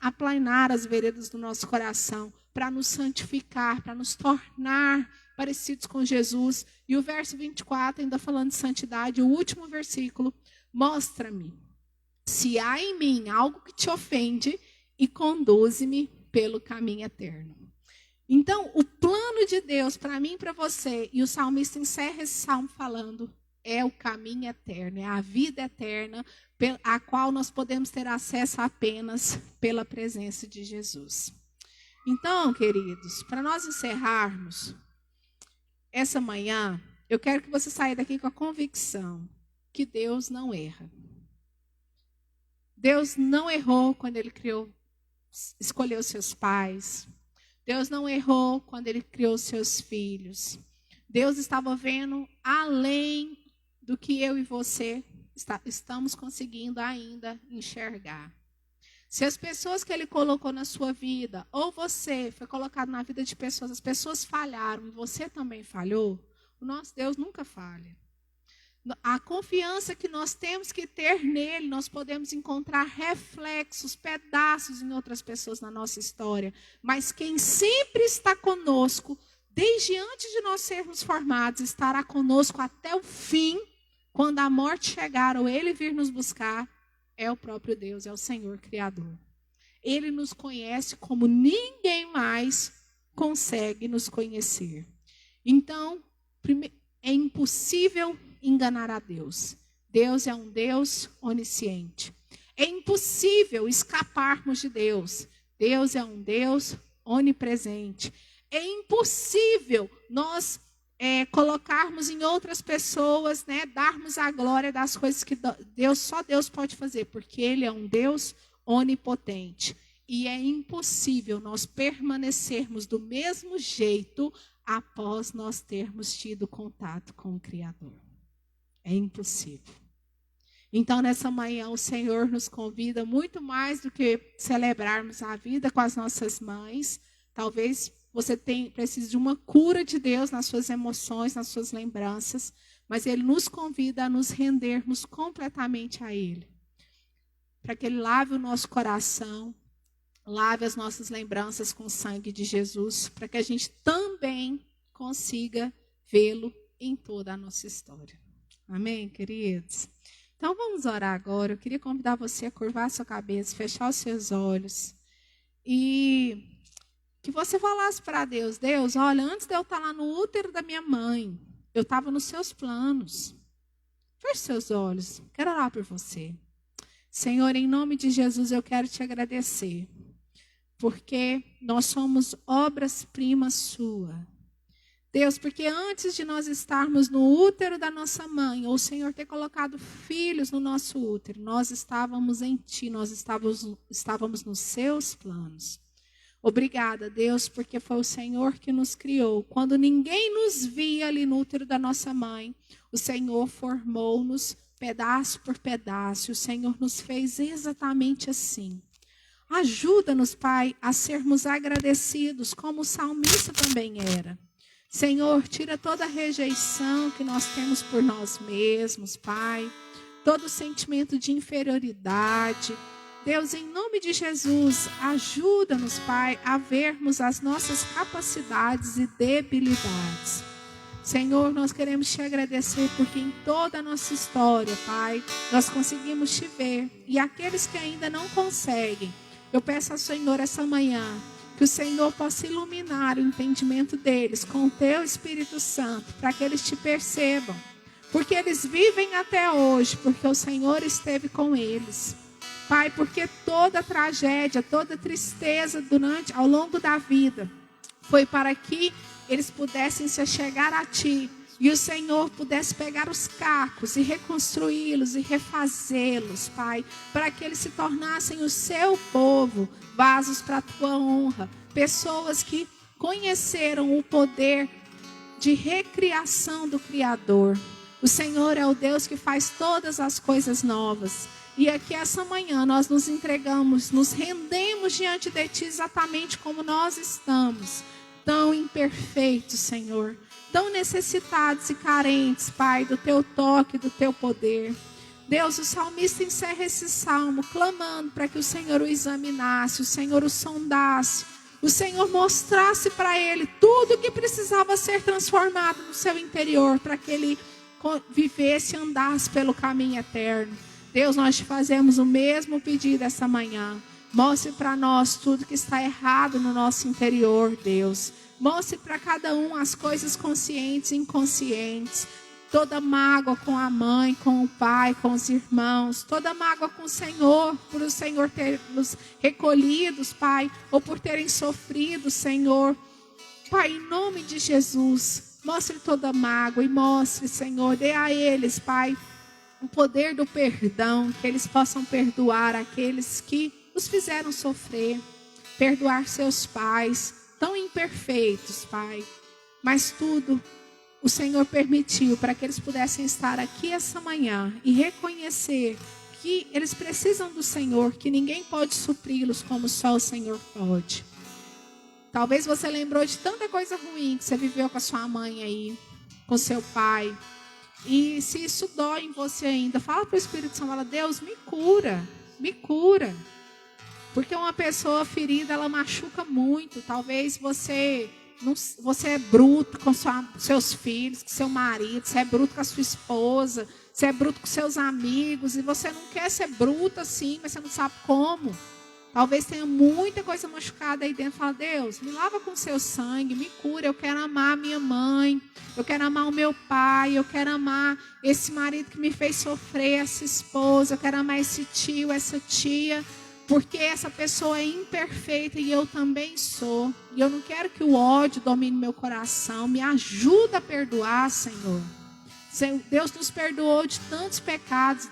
aplanar as veredas do nosso coração, para nos santificar, para nos tornar parecidos com Jesus. E o verso 24, ainda falando de santidade, o último versículo, mostra-me se há em mim algo que te ofende e conduze-me pelo caminho eterno. Então, o plano de Deus para mim e para você, e o salmista encerra esse salmo falando, é o caminho eterno, é a vida eterna, a qual nós podemos ter acesso apenas pela presença de Jesus. Então, queridos, para nós encerrarmos essa manhã, eu quero que você saia daqui com a convicção que Deus não erra. Deus não errou quando Ele escolheu seus pais. Deus não errou quando Ele criou seus filhos. Deus estava vendo além do que eu e você estamos conseguindo ainda enxergar. Se as pessoas que Ele colocou na sua vida, ou você foi colocado na vida de pessoas, as pessoas falharam e você também falhou, o nosso Deus nunca falha. A confiança que nós temos que ter nele, nós podemos encontrar reflexos, pedaços em outras pessoas na nossa história. Mas quem sempre está conosco, desde antes de nós sermos formados, estará conosco até o fim, quando a morte chegar ou ele vir nos buscar, é o próprio Deus, é o Senhor Criador. Ele nos conhece como ninguém mais consegue nos conhecer. Então, é impossível enganar a Deus. Deus é um Deus onisciente. É impossível escaparmos de Deus. Deus é um Deus onipresente. É impossível nós colocarmos em outras pessoas, né, darmos a glória das coisas que só Deus pode fazer, porque Ele é um Deus onipotente. E é impossível nós permanecermos do mesmo jeito após nós termos tido contato com o Criador. É impossível. Então, nessa manhã, o Senhor nos convida muito mais do que celebrarmos a vida com as nossas mães. Talvez você precise de uma cura de Deus nas suas emoções, nas suas lembranças, mas Ele nos convida a nos rendermos completamente a Ele. Para que Ele lave o nosso coração, lave as nossas lembranças com o sangue de Jesus, para que a gente também consiga vê-lo em toda a nossa história. Amém, queridos? Então vamos orar agora. Eu queria convidar você a curvar a sua cabeça, fechar os seus olhos e que você falasse para Deus: Deus, olha, antes de eu estar lá no útero da minha mãe, eu estava nos seus planos. Feche seus olhos, quero orar por você. Senhor, em nome de Jesus, eu quero te agradecer, porque nós somos obras-primas sua. Deus, porque antes de nós estarmos no útero da nossa mãe, ou o Senhor ter colocado filhos no nosso útero, nós estávamos em Ti, nós estávamos nos seus planos. Obrigada, Deus, porque foi o Senhor que nos criou. Quando ninguém nos via ali no útero da nossa mãe, o Senhor formou-nos pedaço por pedaço. O Senhor nos fez exatamente assim. Ajuda-nos, Pai, a sermos agradecidos, como o salmista também era. Senhor, tira toda a rejeição que nós temos por nós mesmos, Pai. Todo sentimento de inferioridade. Deus, em nome de Jesus, ajuda-nos, Pai, a vermos as nossas capacidades e debilidades. Senhor, nós queremos te agradecer porque em toda a nossa história, Pai, nós conseguimos te ver. E aqueles que ainda não conseguem, eu peço ao Senhor essa manhã, que o Senhor possa iluminar o entendimento deles com o teu Espírito Santo, para que eles te percebam. Porque eles vivem até hoje, porque o Senhor esteve com eles. Pai, porque toda tragédia, toda tristeza ao longo da vida, foi para que eles pudessem se achegar a Ti. E o Senhor pudesse pegar os cacos e reconstruí-los e refazê-los, Pai, para que eles se tornassem o seu povo, vasos para a Tua honra. Pessoas que conheceram o poder de recriação do Criador. O Senhor é o Deus que faz todas as coisas novas. E aqui essa manhã nós nos entregamos, nos rendemos diante de Ti exatamente como nós estamos. Tão imperfeitos, Senhor. Tão necessitados e carentes, Pai, do Teu toque, do Teu poder. Deus, o salmista encerra esse salmo clamando para que o Senhor o examinasse, o Senhor o sondasse, o Senhor mostrasse para ele tudo o que precisava ser transformado no seu interior, para que ele vivesse e andasse pelo caminho eterno. Deus, nós te fazemos o mesmo pedido essa manhã. Mostre para nós tudo que está errado no nosso interior, Deus. Mostre para cada um as coisas conscientes e inconscientes. Toda mágoa com a mãe, com o pai, com os irmãos. Toda mágoa com o Senhor, por o Senhor ter nos recolhidos, Pai. Ou por terem sofrido, Senhor. Pai, em nome de Jesus, mostre toda mágoa e mostre, Senhor, dê a eles, Pai, o poder do perdão. Que eles possam perdoar aqueles que os fizeram sofrer. Perdoar seus pais, tão imperfeitos, Pai, mas tudo o Senhor permitiu para que eles pudessem estar aqui essa manhã e reconhecer que eles precisam do Senhor, que ninguém pode supri-los como só o Senhor pode. Talvez você lembrou de tanta coisa ruim que você viveu com a sua mãe aí, com seu pai, e se isso dói em você ainda, fala para o Espírito Santo, fala: Deus, me cura, me cura. Porque uma pessoa ferida, ela machuca muito. Talvez você é bruto com seus filhos, com seu marido, você é bruto com a sua esposa, você é bruto com seus amigos, e você não quer ser bruto assim, mas você não sabe como. Talvez tenha muita coisa machucada aí dentro. Fala: Deus, me lava com seu sangue, me cura. Eu quero amar a minha mãe, eu quero amar o meu pai, eu quero amar esse marido que me fez sofrer, essa esposa, eu quero amar esse tio, essa tia. Porque essa pessoa é imperfeita e eu também sou. E eu não quero que o ódio domine meu coração. Me ajuda a perdoar, Senhor. Deus nos perdoou de tantos pecados.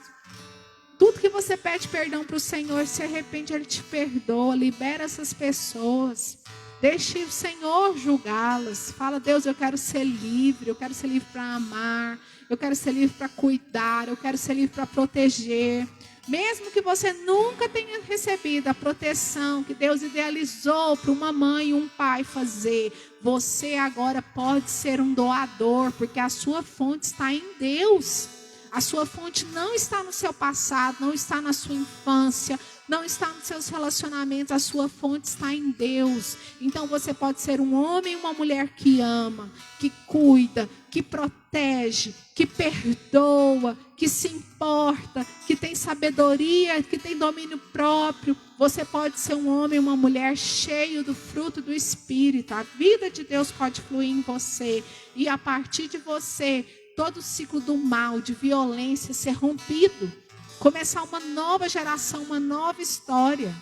Tudo que você pede perdão para o Senhor, se arrepende, Ele te perdoa. Libera essas pessoas. Deixe o Senhor julgá-las. Fala, Deus, eu quero ser livre. Eu quero ser livre para amar. Eu quero ser livre para cuidar. Eu quero ser livre para proteger. Mesmo que você nunca tenha recebido a proteção que Deus idealizou para uma mãe e um pai fazer, você agora pode ser um doador, porque a sua fonte está em Deus. A sua fonte não está no seu passado, não está na sua infância, não está nos seus relacionamentos, a sua fonte está em Deus. Então você pode ser um homem e uma mulher que ama, que cuida, que protege, que perdoa, que se importa, que tem sabedoria, que tem domínio próprio. Você pode ser um homem e uma mulher cheio do fruto do Espírito. A vida de Deus pode fluir em você. E a partir de você, todo o ciclo do mal, de violência ser rompido. Começar uma nova geração, uma nova história.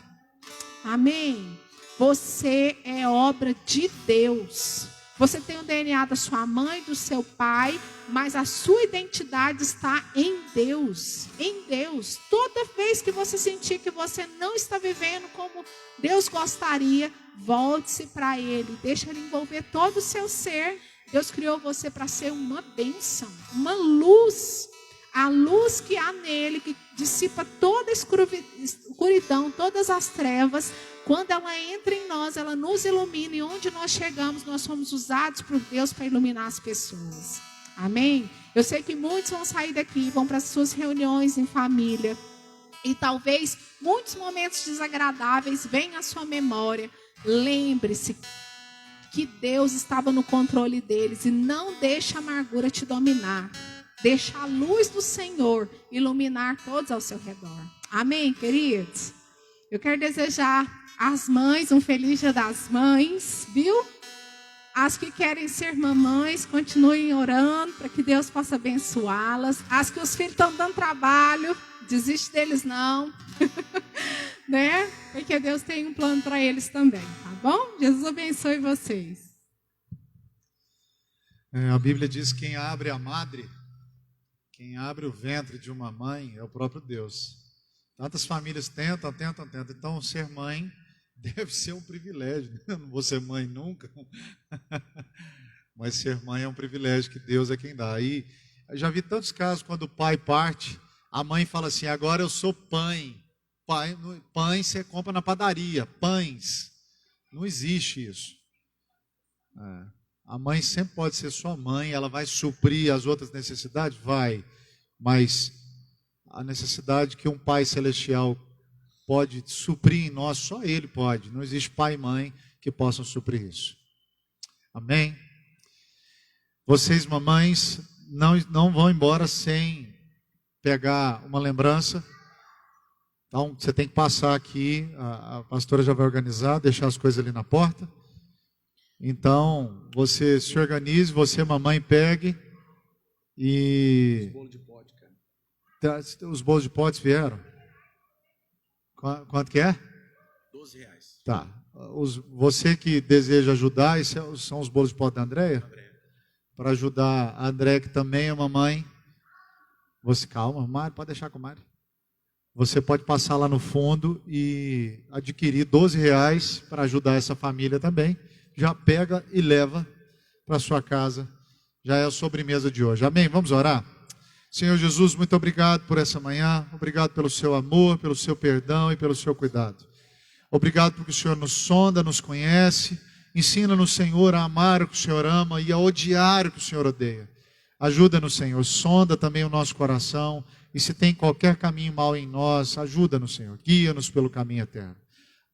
Amém? Você é obra de Deus. Você tem o DNA da sua mãe, do seu pai, mas a sua identidade está em Deus. Em Deus. Toda vez que você sentir que você não está vivendo como Deus gostaria, volte-se para Ele. Deixa Ele envolver todo o seu ser. Deus criou você para ser uma bênção, uma luz. A luz que há nele, que dissipa toda a escuridão, todas as trevas. Quando ela entra em nós, ela nos ilumina. E onde nós chegamos, nós somos usados por Deus para iluminar as pessoas. Amém? Eu sei que muitos vão sair daqui, vão para as suas reuniões em família. E talvez muitos momentos desagradáveis venham à sua memória. Lembre-se que Deus estava no controle deles. E não deixe a amargura te dominar. Deixa a luz do Senhor iluminar todos ao seu redor. Amém, queridos? Eu quero desejar às mães um feliz Dia das Mães, viu? As que querem ser mamães, continuem orando para que Deus possa abençoá-las. As que os filhos estão dando trabalho, desiste deles não. Né? Porque Deus tem um plano para eles também, tá bom? Jesus abençoe vocês. A Bíblia diz que quem abre a madre, quem abre o ventre de uma mãe é o próprio Deus. Tantas famílias tentam. Então, ser mãe deve ser um privilégio. Eu não vou ser mãe nunca. Mas ser mãe é um privilégio que Deus é quem dá. Aí, eu já vi tantos casos quando o pai parte, a mãe fala assim, agora eu sou pãe. Pães você compra na padaria, pães. Não existe isso. A mãe sempre pode ser sua mãe, ela vai suprir as outras necessidades? Vai. Mas a necessidade que um Pai Celestial pode suprir em nós, só Ele pode. Não existe pai e mãe que possam suprir isso. Amém? Vocês, mamães, não vão embora sem pegar uma lembrança. Então, você tem que passar aqui, a pastora já vai organizar, deixar as coisas ali na porta. Então, você se organize, você, mamãe, pegue e... Os bolos de pote, cara. Os bolos de potes vieram? Quanto que é? R$12. Tá. Você que deseja ajudar, esses são os bolos de pote da Andréia? Para ajudar a Andréia, que também é mamãe. Você, calma, Mário, pode deixar com o Mário. Você pode passar lá no fundo e adquirir R$12 para ajudar essa família também. Já pega e leva para sua casa. Já é a sobremesa de hoje. Amém? Vamos orar? Senhor Jesus, muito obrigado por essa manhã. Obrigado pelo seu amor, pelo seu perdão e pelo seu cuidado. Obrigado porque o Senhor nos sonda, nos conhece. Ensina-nos, Senhor, a amar o que o Senhor ama e a odiar o que o Senhor odeia. Ajuda-nos, Senhor. Sonda também o nosso coração. E se tem qualquer caminho mal em nós, ajuda-nos, Senhor. Guia-nos pelo caminho eterno.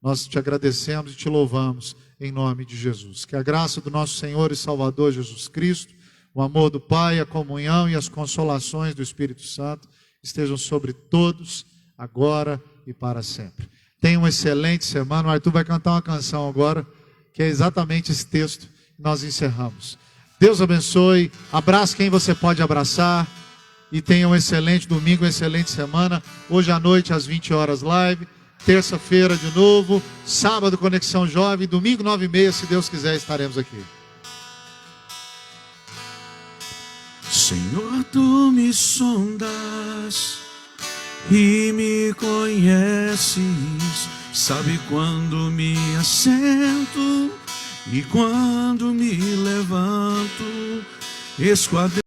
Nós te agradecemos e te louvamos em nome de Jesus. Que a graça do nosso Senhor e Salvador Jesus Cristo, o amor do Pai, a comunhão e as consolações do Espírito Santo estejam sobre todos, agora e para sempre. Tenha uma excelente semana. O Arthur vai cantar uma canção agora, que é exatamente esse texto que nós encerramos. Deus abençoe. Abrace quem você pode abraçar. E tenha um excelente domingo, uma excelente semana. Hoje à noite, às 20 horas, live. Terça-feira de novo, sábado Conexão Jovem, domingo 9h30, se Deus quiser, estaremos aqui. Senhor, tu me sondas e me conheces, sabe quando me assento e quando me levanto, esquadrão.